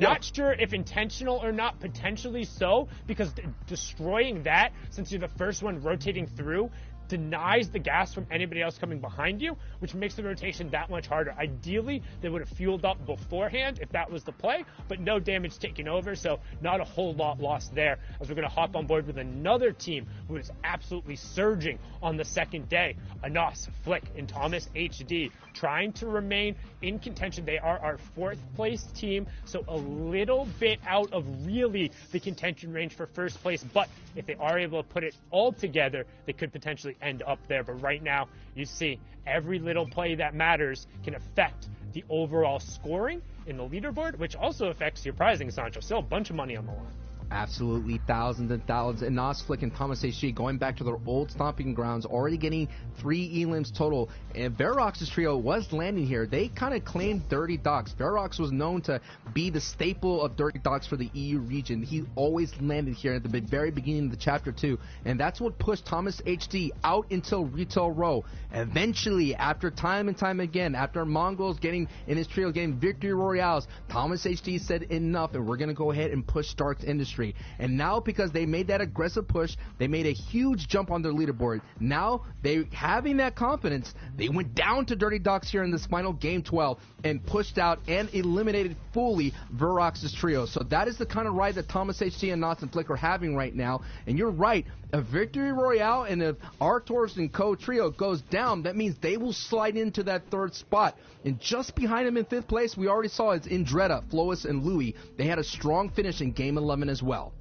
Speaker 1: not sure if intentional or not, potentially so, because destroying that, since you're the first one rotating through, denies the gas from anybody else coming behind you, which makes the rotation that much harder. Ideally, they would have fueled up beforehand if that was the play, but no damage taken over, so not a whole lot lost there, as we're going to hop on board with another team who is absolutely surging on the second day. Anas, Flick, and Thomas HD trying to remain in contention. They are our fourth place team, so a little bit out of really the contention range for first place, but if they are able to put it all together, they could potentially end up there. But right now, you see, every little play that matters can affect the overall scoring in the leaderboard, which also affects your prizing, Sancho. Still a bunch of money on the line.
Speaker 2: Absolutely, thousands and thousands. And Nas, Flick, and Thomas HG going back to their old stomping grounds, already getting 3 elims total. And Verox's trio was landing here. They kind of claimed Dirty Dogs. Verox was known to be the staple of Dirty Dogs for the EU region. He always landed here at the very beginning of the Chapter 2. And that's what pushed Thomas HD out until Retail Row. Eventually, after time and time again, after Mongols getting in his trio, getting victory royales, Thomas HD said enough, and we're going to go ahead and push Stark's Industry. And now, because they made that aggressive push, they made a huge jump on their leaderboard. Now, they having that confidence, they went down to Dirty Dogs here in this final Game 12 and pushed out and eliminated fully Verox's trio. So that is the kind of ride that Thomas HT and Knots and Flick are having right now. And you're right, a victory royale and if Arturs and Co trio goes down, that means they will slide into that third spot. And just behind them in 5th place, we already saw it's Indretta, Flois, and Louis. They had a strong finish in Game 11 as well.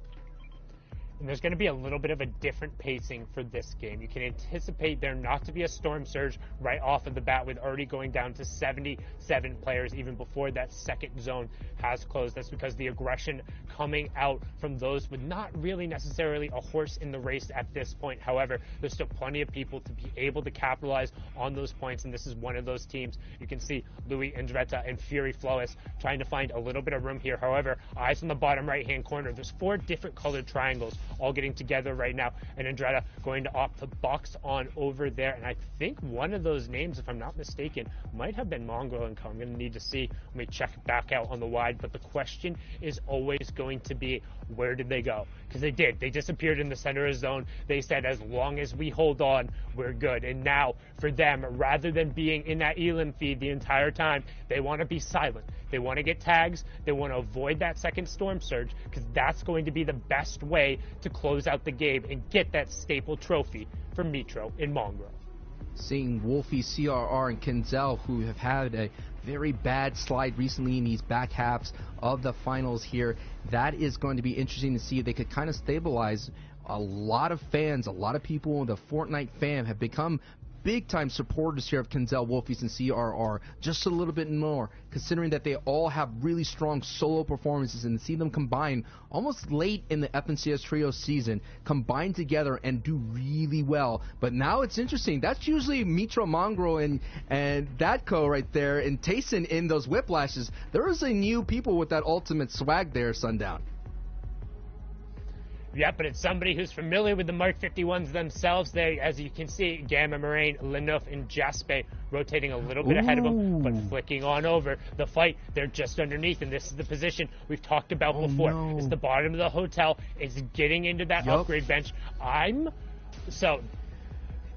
Speaker 1: And there's going to be a little bit of a different pacing for this game. You can anticipate there not to be a storm surge right off of the bat with already going down to 77 players even before that second zone has closed. That's because the aggression coming out from those with not really necessarily a horse in the race at this point. However, there's still plenty of people to be able to capitalize on those points, and this is one of those teams. You can see Louis Indretta and Fury Flois trying to find a little bit of room here. However, eyes on the bottom right-hand corner. There's 4 different colored triangles all getting together right now, and Andretta going to opt to box on over there. And I think one of those names, if I'm not mistaken, might have been Mongo & Co. I'm going to need to see when we check back out on the wide, but the question is always going to be, where did they go? Because they did. They disappeared in the center of the zone. They said, as long as we hold on, we're good. And now, for them, rather than being in that elim feed the entire time, they want to be silent. They want to get tags. They want to avoid that second storm surge, because that's going to be the best way to close out the game and get that staple trophy for Mitro in Mongrel.
Speaker 2: Seeing Wolfie, CRR, and Kenzel, who have had a very bad slide recently in these back halves of the finals here, that is going to be interesting to see if they could kind of stabilize. A lot of fans, a lot of people in the Fortnite fam have become big-time supporters here of Kenzel, Wolfies, and CRR, just a little bit more, considering that they all have really strong solo performances, and to see them combine almost late in the FNCS Trio season, combine together and do really well. But now it's interesting. That's usually Mitro Mongrel and Datco right there, and Tayson in those whiplashes. There is a new people with that ultimate swag there, Sundown.
Speaker 1: Yeah, but it's somebody who's familiar with the Mark 51s themselves there. As you can see, Gamma, Moraine, Lenouf, and Jaspe rotating a little bit ahead of them, but flicking on over. The fight, they're just underneath, and this is the position we've talked about before.
Speaker 2: No.
Speaker 1: It's the bottom of the hotel. It's getting into that upgrade bench. I don't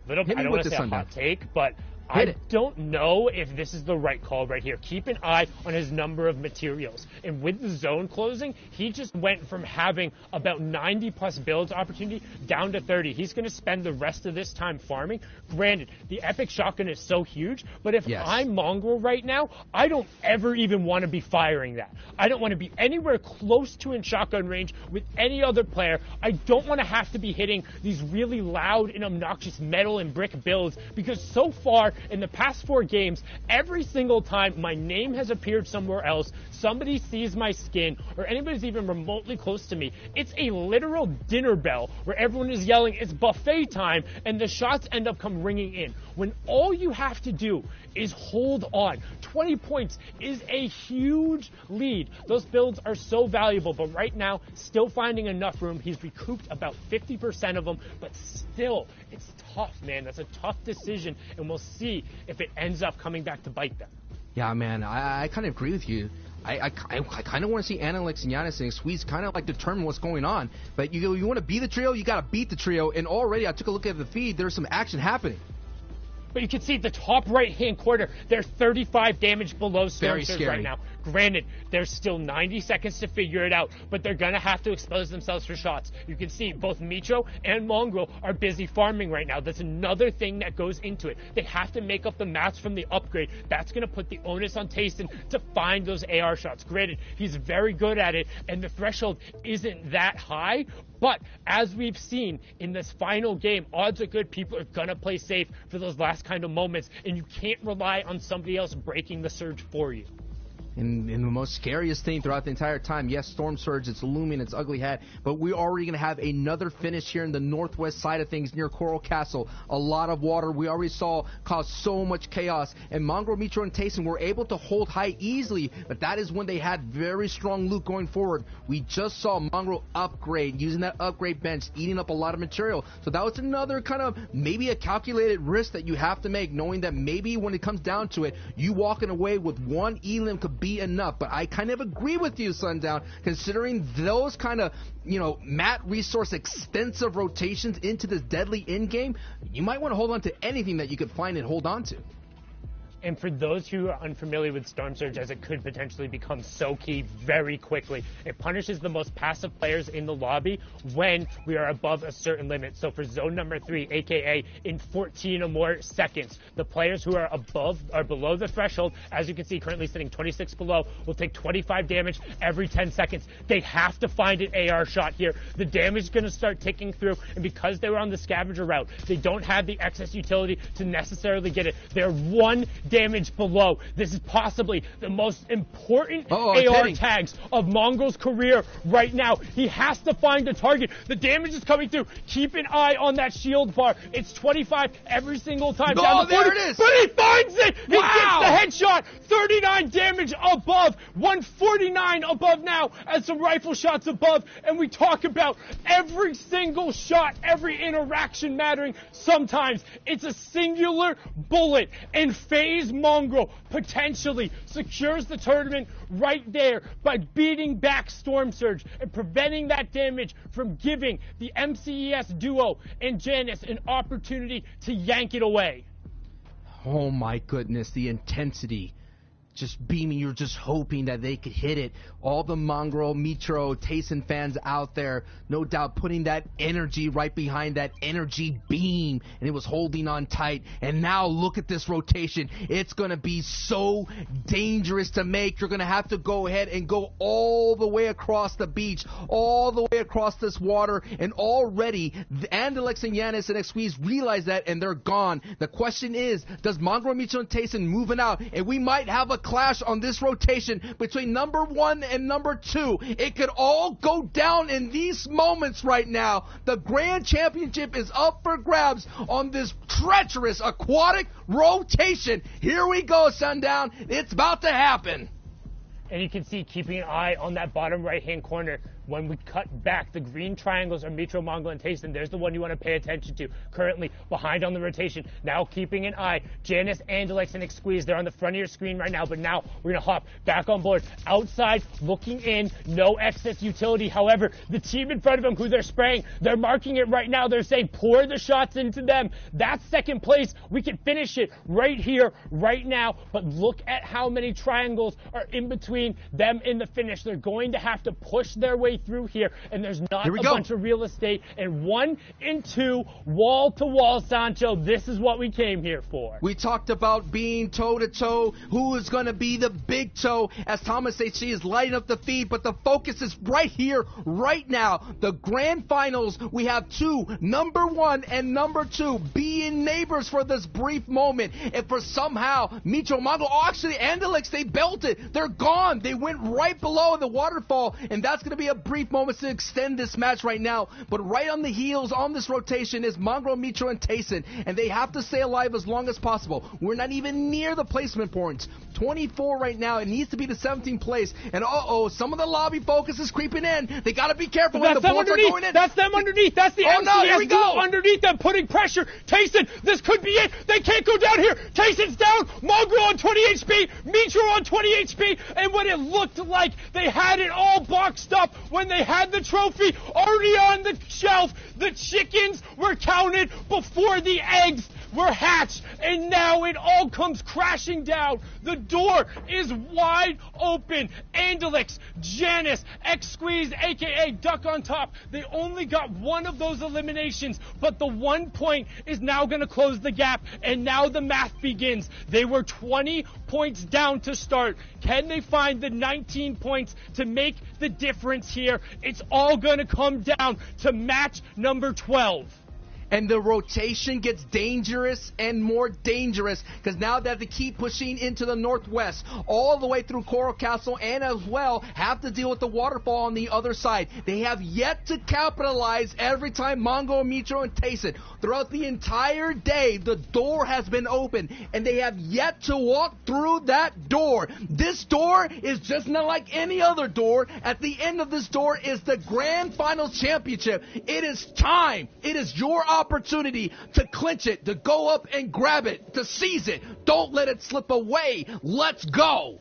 Speaker 1: want to say a hot take, but I don't know if this is the right call right here. Keep an eye on his number of materials. And with the zone closing, he just went from having about 90-plus builds opportunity down to 30. He's going to spend the rest of this time farming. Granted, the Epic Shotgun is so huge, but if I'm Mongrel right now, I don't ever even want to be firing that. I don't want to be anywhere close to in shotgun range with any other player. I don't want to have to be hitting these really loud and obnoxious metal and brick builds, because so far, in the past 4 games, every single time my name has appeared somewhere else, somebody sees my skin, or anybody's even remotely close to me, it's a literal dinner bell where everyone is yelling, it's buffet time, and the shots end up come ringing in. When all you have to do is hold on. 20 points is a huge lead. Those builds are so valuable, but right now, still finding enough room. He's recouped about 50% of them, but still, it's tough, man. That's a tough decision, and we'll see if it ends up coming back to bite them.
Speaker 2: Yeah, man, I kind of agree with you. I kind of want to see Analyx and Giannis and Squeeze kind of like determine what's going on. But you want to beat the trio, you got to beat the trio. And already I took a look at the feed. There's some action happening.
Speaker 1: But you can see the top right-hand corner, they're 35 damage below Storm Surge right now. Granted, there's still 90 seconds to figure it out, but they're going to have to expose themselves for shots. You can see both Micho and Mongrel are busy farming right now. That's another thing that goes into it. They have to make up the mats from the upgrade. That's going to put the onus on Tayson to find those AR shots. Granted, he's very good at it, and the threshold isn't that high, but as we've seen in this final game, odds are good people are going to play safe for those last kind of moments, and you can't rely on somebody else breaking the surge for you.
Speaker 2: And the most scariest thing throughout the entire time, yes, Storm Surge, it's looming, it's ugly hat, but we're already going to have another finish here in the northwest side of things near Coral Castle. A lot of water we already saw cause so much chaos, and Mongrel, Mitro, and Tayson were able to hold high easily, but that is when they had very strong loot going forward. We just saw Mongrel upgrade, using that upgrade bench, eating up a lot of material. So that was another kind of maybe a calculated risk that you have to make, knowing that maybe when it comes down to it, you walking away with one elim could be enough. But I kind of agree with you, Sundown, considering those kind of, mat resource extensive rotations into this deadly end game, you might want to hold on to anything that you could find and hold on to.
Speaker 1: And for those who are unfamiliar with Storm Surge, as it could potentially become so key very quickly, it punishes the most passive players in the lobby when we are above a certain limit. So for zone number 3, aka in 14 or more seconds, the players who are below the threshold, as you can see currently sitting 26 below, will take 25 damage every 10 seconds. They have to find an AR shot here. The damage is going to start ticking through, and because they were on the scavenger route, they don't have the excess utility to necessarily get it. They're 1 damage below. This is possibly the most important AR tags of Mongrel's career right now. He has to find a target. The damage is coming through. Keep an eye on that shield bar. It's 25 every single time. Down the 40,
Speaker 2: there it is.
Speaker 1: But he finds it. He gets the headshot. 39 damage above. 149 above now as some rifle shots above. And we talk about every single shot, every interaction mattering. Sometimes it's a singular bullet, and FaZe Mongrel potentially secures the tournament right there by beating back Storm Surge and preventing that damage from giving the MCES duo and Janice an opportunity to yank it away.
Speaker 2: Oh my goodness, the intensity. Just beaming, you're just hoping that they could hit it. All the Mongrel, Mitro, Tayson fans out there, no doubt putting that energy right behind that energy beam, and it was holding on tight. And now look at this rotation. It's going to be so dangerous to make. You're going to have to go ahead and go all the way across the beach, all the way across this water, and already Andalex and Giannis and X-Squeeze realize that, and they're gone. The question is, does Mongrel, Mitro, and Tayson moving out? And we might have a clash on this rotation between number 1 and number 2. It could all go down in these moments right now. The Grand Championship is up for grabs on this treacherous aquatic rotation. Here we go, Sundown. It's about to happen.
Speaker 1: And you can see, keeping an eye on that bottom right-hand corner, when we cut back, the green triangles are Mitro, Mongol, and Tayson. There's the one you want to pay attention to. Currently behind on the rotation. Now keeping an eye. Janice, Andalex, and Squeeze. They're on the front of your screen right now, but now we're going to hop back on board. Outside, looking in, no excess utility. However, the team in front of them who they're spraying, they're marking it right now. They're saying pour the shots into them. That's second place. We can finish it right here, right now. But look at how many triangles are in between them and the finish. They're going to have to push their way through here, and there's not a bunch of real estate. And 1 and 2, wall to wall, Sancho. This is what we came here for.
Speaker 2: We talked about being toe-to-toe. Who is going to be the big toe as Thomas HG is lighting up the feed, but the focus is right here, right now. The grand finals, we have 2, number 1 and number 2, being neighbors for this brief moment. And for somehow, Mitro, Mongol, actually, Andalex, they belted. They're gone. They went right below the waterfall, and that's going to be a brief moment to extend this match right now. But right on the heels on this rotation is Mongol, Mitro, and Tayson, and they have to stay alive as long as possible. We're not even near the placement points. 24 right now. It needs to be the 17th place. And some of the lobby focus is creeping in. They got to be careful when the bullets are going in.
Speaker 1: That's them underneath. That's the
Speaker 2: here we go.
Speaker 1: Underneath them, putting pressure. Tayson, this could be it. They can't go down here. Tayson's down. Mongol on 20 HP. Mitro on 20 HP. And when it looked like they had it all boxed up, when they had the trophy already on the shelf, the chickens were counted before the eggs were hatched, and now it all comes crashing down. The door is wide open. Andalex, Janice, X-Squeeze, a.k.a. Duck on Top, they only got one of those eliminations, but the 1 point is now going to close the gap, and now the math begins. They were 20 points down to start. Can they find the 19 points to make the difference here? It's all going to come down to match number 12.
Speaker 2: And the rotation gets dangerous and more dangerous because now they have to keep pushing into the northwest all the way through Coral Castle, and as well have to deal with the waterfall on the other side. They have yet to capitalize every time Mongo, Mitro, and Tayson. Throughout the entire day, the door has been open, and they have yet to walk through that door. This door is just not like any other door. At the end of this door is the Grand Finals Championship. It is time. It is your opportunity to clinch it, to go up and grab it, to seize it. Don't let it slip away. Let's go.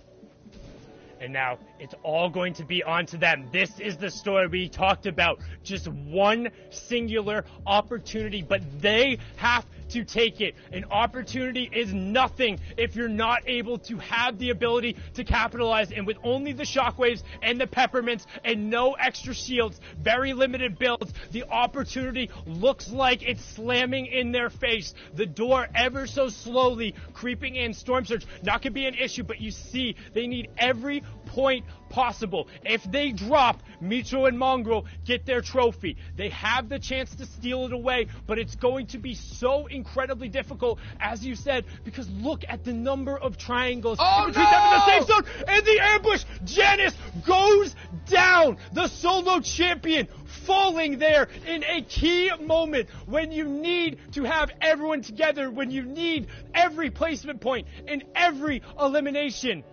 Speaker 1: And now it's all going to be onto them. This is the story we talked about. Just one singular opportunity, but they have to take it. An opportunity is nothing if you're not able to have the ability to capitalize. And with only the shockwaves and the peppermints and no extra shields, very limited builds, the opportunity looks like it's slamming in their face. The door ever so slowly creeping in. Storm Surge, not going to be an issue, but you see they need every point possible. If they drop, Mitro and Mongrel get their trophy. They have the chance to steal it away, but it's going to be so incredibly difficult, as you said, because look at the number of triangles between them in the safe zone and the ambush. Janice goes down, the solo champion, falling there in a key moment when you need to have everyone together, when you need every placement point in every elimination.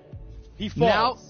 Speaker 1: He falls.
Speaker 2: Now,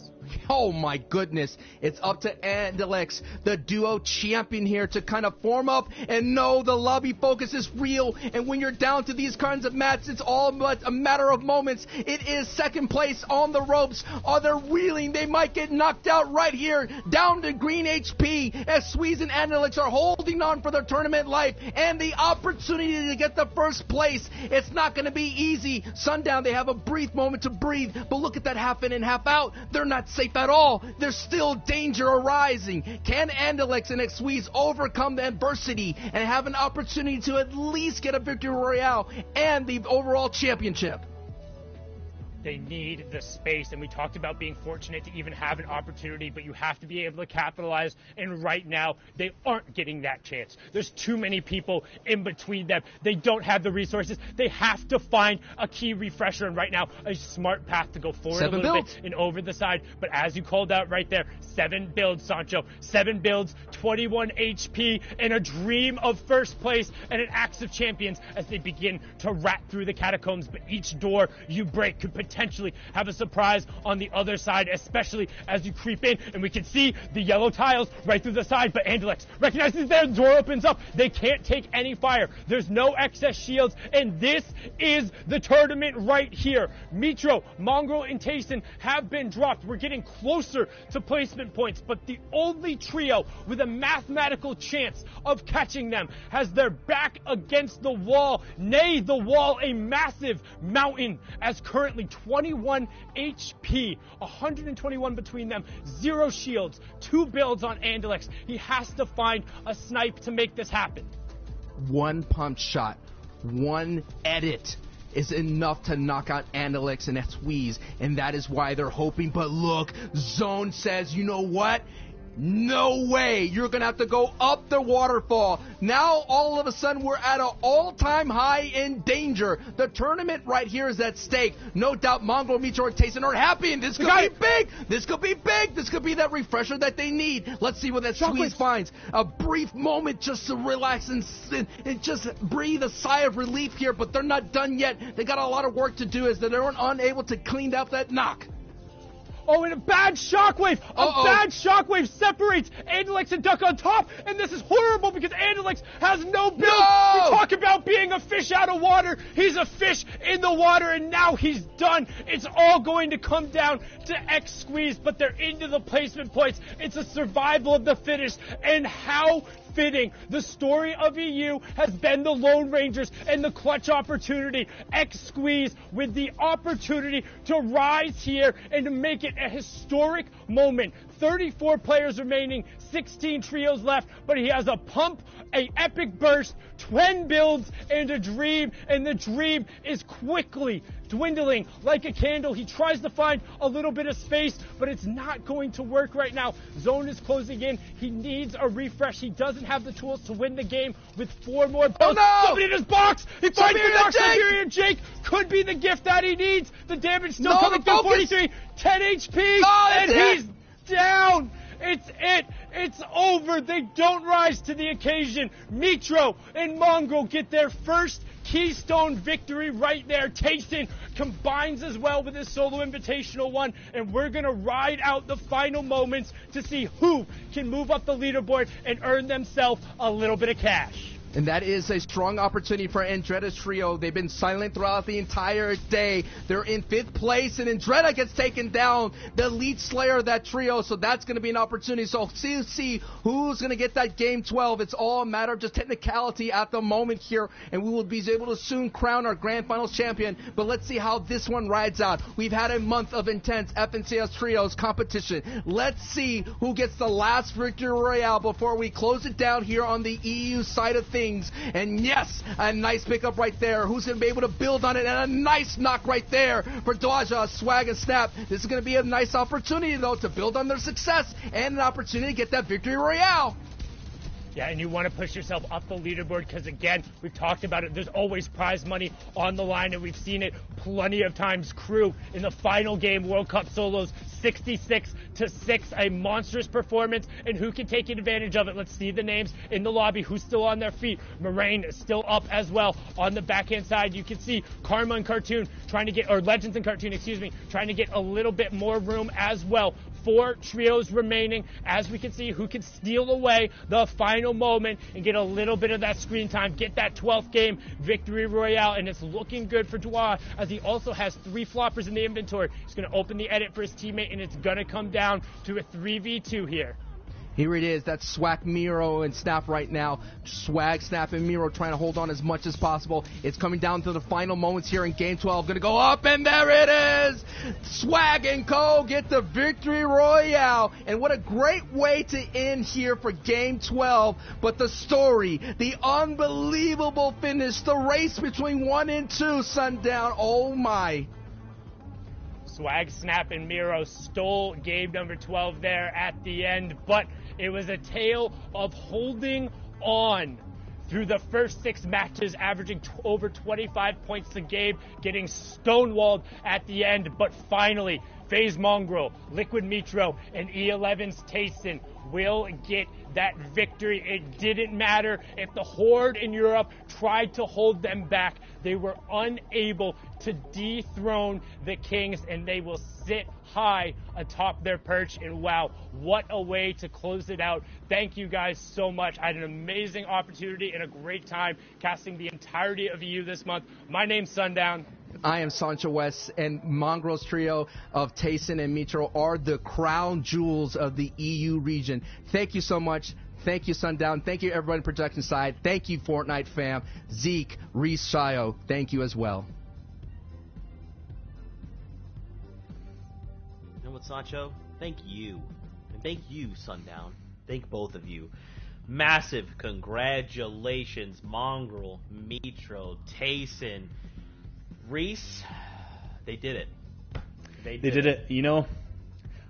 Speaker 2: oh my goodness, it's up to Andalex, the duo champion here, to kind of form up and know the lobby focus is real. And when you're down to these kinds of matches, it's all but a matter of moments. It is second place on the ropes. Are they reeling? They might get knocked out right here, down to green HP, as Squeeze and Andalex are holding on for their tournament life and the opportunity to get the first place. It's not going to be easy. Sundown, they have a brief moment to breathe, but look at that half in and half out. They're not safe at all. There's still danger arising. Can Andalex and X-Squeeze overcome the adversity and have an opportunity to at least get a victory royale and the overall championship?
Speaker 1: They need the space, and we talked about being fortunate to even have an opportunity, but you have to be able to capitalize, and right now, they aren't getting that chance. There's too many people in between them. They don't have the resources. They have to find a key refresher, and right now, a smart path to go forward a little bit and over the side, but as you called out right there, 7 builds, Sancho. 7 builds, 21 HP, and a dream of first place, and an Axe of Champions as they begin to rat through the catacombs, but each door you break could potentially potentially have a surprise on the other side, especially as you creep in, and we can see the yellow tiles right through the side, but Andalex recognizes their door opens up. They can't take any fire. There's no excess shields, and this is the tournament right here. Mitro, Mongrel, and Tayson have been dropped. We're getting closer to placement points, but the only trio with a mathematical chance of catching them has their back against the wall, nay, the wall, a massive mountain, as currently 21 HP, 121 between them, 0 shields, 2 builds on Andalex. He has to find a snipe to make this happen.
Speaker 2: One pump shot, one edit is enough to knock out Andalex and Squeeze, and that is why they're hoping. But look, Zone says, you know what? No way. You're going to have to go up the waterfall. Now, all of a sudden, we're at an all-time high in danger. The tournament right here is at stake. No doubt Mongrel, Mitro, and Tayson are happy, and this could be big. This could be big. This could be that refresher that they need. Let's see what that Squeeze finds. A brief moment just to relax and just breathe a sigh of relief here, but they're not done yet. They got a lot of work to do as they're unable to clean up that knock.
Speaker 1: Oh, and a bad shockwave! Bad shockwave separates Andalex and Duck on top, and this is horrible because Andalex has no build.
Speaker 2: No!
Speaker 1: We talk about being a fish out of water. He's a fish in the water, and now he's done. It's all going to come down to X Squeeze, but they're into the placement points. It's a survival of the fittest, and how fitting. The story of EU has been the Lone Rangers and the clutch opportunity. X Squeeze with the opportunity to rise here and to make it a historic moment. 34 players remaining, 16 trios left, but he has a pump, a epic burst, 10 builds, and a dream, and the dream is quickly dwindling like a candle. He tries to find a little bit of space, but it's not going to work right now. Zone is closing in. He needs a refresh. He doesn't have the tools to win the game with 4 more builds.
Speaker 2: Oh no!
Speaker 1: Somebody in his box! He finds the box. Siberian Jake could be the gift that he needs. The damage still coming through. 43, 10 HP, and he's down. It's it. It's over. They don't rise to the occasion. Mitro and Mongrel get their first keystone victory right there. Tayson combines as well with his solo invitational one, and we're going to ride out the final moments to see who can move up the leaderboard and earn themselves a little bit of cash.
Speaker 2: And that is a strong opportunity for Andretta's trio. They've been silent throughout the entire day. They're in 5th place, and Andretta gets taken down, the lead slayer of that trio. So that's going to be an opportunity. So see who's going to get that game 12. It's all a matter of just technicality at the moment here, and we will be able to soon crown our grand finals champion. But let's see how this one rides out. We've had a month of intense FNCS trios competition. Let's see who gets the last victory royale before we close it down here on the EU side of things. And yes, a nice pickup right there. Who's going to be able to build on it? And a nice knock right there for Dwaja, Swag, and Snap. This is going to be a nice opportunity, though, to build on their success and an opportunity to get that victory royale.
Speaker 1: Yeah, and you want to push yourself up the leaderboard because, again, we've talked about it. There's always prize money on the line, and we've seen it plenty of times. Crew in the final game, World Cup Solos, 66-6, a monstrous performance, and who can take advantage of it? Let's see the names in the lobby. Who's still on their feet? Moraine is still up as well. On the backhand side, you can see Karma and Cartoon trying to get, or Legends and Cartoon, trying to get a little bit more room as well. 4 trios remaining, as we can see who can steal away the final moment and get a little bit of that screen time, get that 12th game victory royale, and it's looking good for Dwa as he also has 3 floppers in the inventory. He's going to open the edit for his teammate, and it's going to come down to a 3v2 here.
Speaker 2: Here it is. That's Swag, Miro, and Snap right now. Swag, Snap, and Miro trying to hold on as much as possible. It's coming down to the final moments here in Game 12. Going to go up, and there it is! Swag and Co. get the victory royale. And what a great way to end here for Game 12. But the story, the unbelievable finish, the race between 1 and 2, Sundown. Oh, my.
Speaker 1: Swag, Snap, and Miro stole game number 12 there at the end, but it was a tale of holding on through the first 6 matches, averaging over 25 points a game, getting stonewalled at the end, but finally, FaZe Mongrel, Liquid Mitro, and E11's Tayson will get that victory. It didn't matter if the Horde in Europe tried to hold them back. They were unable to dethrone the Kings, and they will sit high atop their perch. And wow, what a way to close it out. Thank you guys so much. I had an amazing opportunity and a great time casting the entirety of EU this month. My name's Sundown.
Speaker 2: I am Sancho West, and Mongrel's trio of Tayson and Mitro are the crown jewels of the EU region. Thank you so much. Thank you, Sundown. Thank you, everybody on the production side. Thank you, Fortnite fam. Zeke, Reese, Shio, thank you as well.
Speaker 3: You know what, Sancho? Thank you. And thank you, Sundown. Thank both of you. Massive congratulations, Mongrel, Mitro, Tayson, Reese. They did it.
Speaker 5: They did it. You know,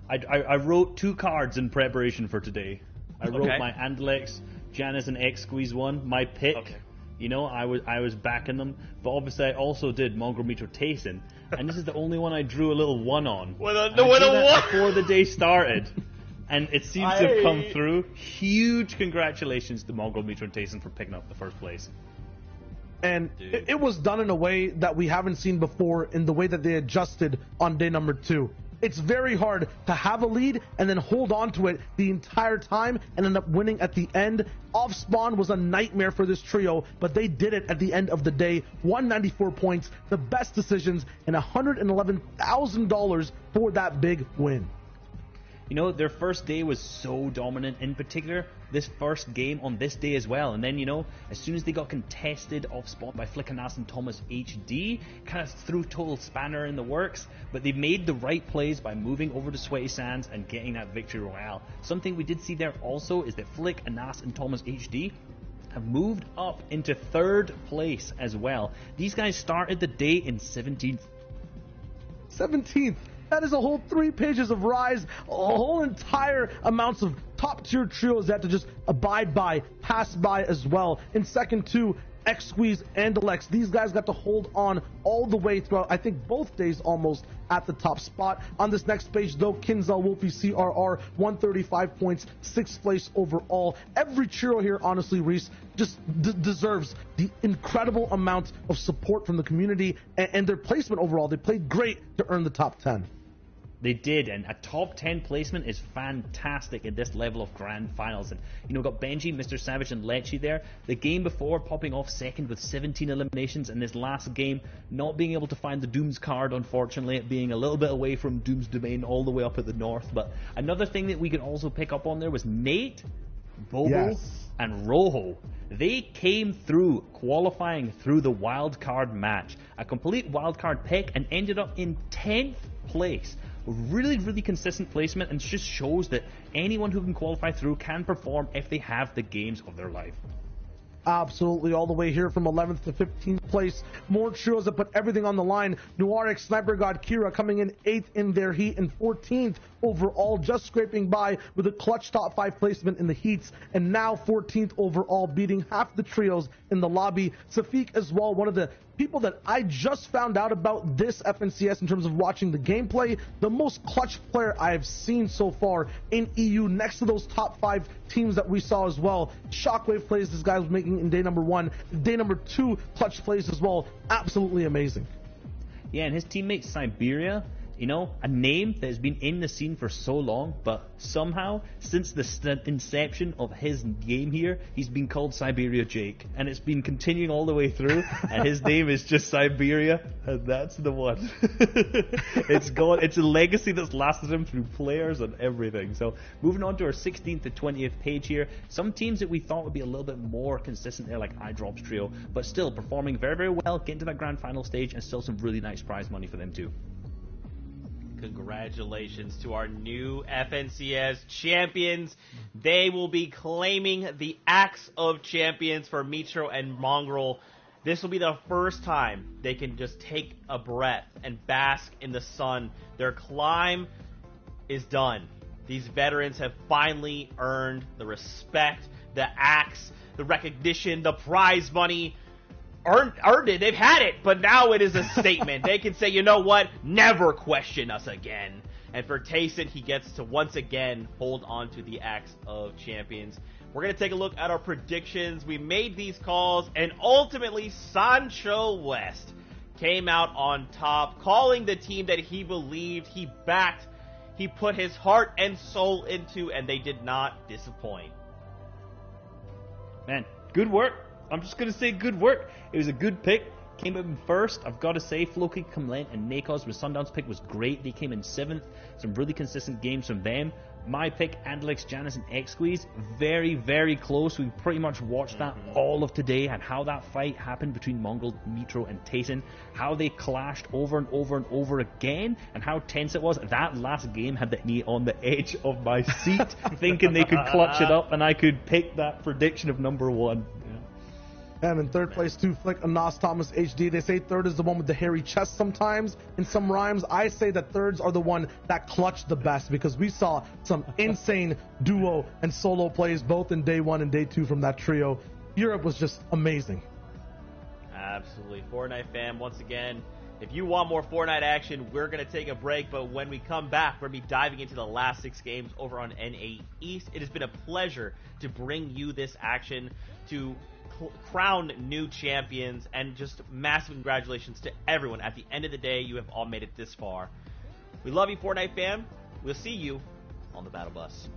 Speaker 5: I wrote 2 cards in preparation for today. I wrote my Andalex, Janice, and X Squeeze one. My pick. Okay. You know, I was backing them, but obviously I also did Mongrel, Mitro, Tayson, and this is the only one I drew a little 1 on.
Speaker 3: With a 1
Speaker 5: before the day started, and it seems to have come through. Huge congratulations to Mongrel, Mitro, and Tayson for picking up the first place.
Speaker 4: And it was done in a way that we haven't seen before, in the way that they adjusted on day number 2. It's very hard to have a lead and then hold on to it the entire time and end up winning at the end. Off spawn was a nightmare for this trio, but they did it at the end of the day. 194 points, the best decisions, and $111,000 for that big win.
Speaker 5: You know, their first day was so dominant, in particular, this first game on this day as well. And then, you know, as soon as they got contested off spot by Flickanas and Thomas HD, kind of threw total spanner in the works, but they made the right plays by moving over to Sweaty Sands and getting that victory royale. Something we did see there also is that Flick, Anas, and Thomas HD have moved up into 3rd place as well. These guys started the day in 17th.
Speaker 4: 17th. That is a whole 3 pages of rise, a whole entire amounts of top-tier trios that have to just abide by, pass by as well. In second to X Squeeze and Alex, these guys got to hold on all the way throughout, I think, both days almost at the top spot. On this next page, though, Kinzel, Wolfie, CRR, 135 points, 6th place overall. Every trio here, honestly, Reese, just deserves the incredible amount of support from the community and their placement overall. They played great to earn the top 10.
Speaker 5: They did, and a top 10 placement is fantastic at this level of grand finals. And, you know, got Benji, Mr. Savage, and Lecce there. The game before popping off second with 17 eliminations, and this last game not being able to find the Doom's card, unfortunately, it being a little bit away from Doom's domain all the way up at the north. But another thing that we could also pick up on there was Nate, Bobo, and Rojo. They came through qualifying through the wild card match, a complete wild card pick, and ended up in 10th place. Really, really consistent placement, and just shows that anyone who can qualify through can perform if they have the games of their life.
Speaker 4: Absolutely, all the way here from 11th to 15th place. More trios that put everything on the line. Noirix, Sniper God, Kira coming in 8th in their heat and 14th overall, just scraping by with a clutch top 5 placement in the heats, and now 14th overall, beating half the trios in the lobby. Safik as well, one of the people that I just found out about this FNCS in terms of watching the gameplay. The most clutch player I've seen so far in EU, next to those top 5 teams that we saw as well. Shockwave plays this guy was making in day number 1. Day number 2, clutch plays as well. Absolutely amazing.
Speaker 5: Yeah, and his teammate Siberia, you know, a name that has been in the scene for so long, but somehow, since the inception of his game here, he's been called Siberia Jake, and it's been continuing all the way through, and his name is just Siberia, and that's the one. It's a legacy that's lasted him through players and everything. So, moving on to our 16th to 20th page here, some teams that we thought would be a little bit more consistent there, like iDrops Trio, but still performing very, very well, getting to that grand final stage, and still some really nice prize money for them too.
Speaker 3: Congratulations to our new FNCS champions. They will be claiming the Axe of Champions for Mitro and Mongrel. This will be the first time they can just take a breath and bask in the sun. Their climb is done. These veterans have finally earned the respect, the axe, the recognition, the prize money. Earned it. They've had it, but now it is a statement. They can say, you know what? Never question us again. And for Tayson, he gets to once again hold on to the axe of champions. We're going to take a look at our predictions. We made these calls, and ultimately Sancho West came out on top, calling the team that he believed, he backed, he put his heart and soul into, and they did not disappoint.
Speaker 5: Man, good work. I'm just going to say good work. It was a good pick. Came in first. I've got to say, Floki, Kamlen, and Nakos with Sundown's pick was great. They came in 7th. Some really consistent games from them. My pick, Andelix, Janus, and X-Squeeze, very, very close. We pretty much watched that all of today and how that fight happened between Mongol, Mitro, and Tayson. How they clashed over and over and over again, and how tense it was. That last game had me on the edge of my seat, thinking they could clutch it up, and I could pick that prediction of number 1.
Speaker 4: And in third place, too, Flick and Nas Thomas HD. They say third is the one with the hairy chest sometimes in some rhymes. I say that thirds are the one that clutch the best, because we saw some insane duo and solo plays both in day 1 and day 2 from that trio. Europe was just amazing.
Speaker 3: Absolutely. Fortnite fam, once again, if you want more Fortnite action, we're going to take a break, but when we come back, we're going to be diving into the last 6 games over on NA East. It has been a pleasure to bring you this action, to crown new champions, and just massive congratulations to everyone. At the end of the day, you have all made it this far. We love you, Fortnite fam. We'll see you on the Battle Bus.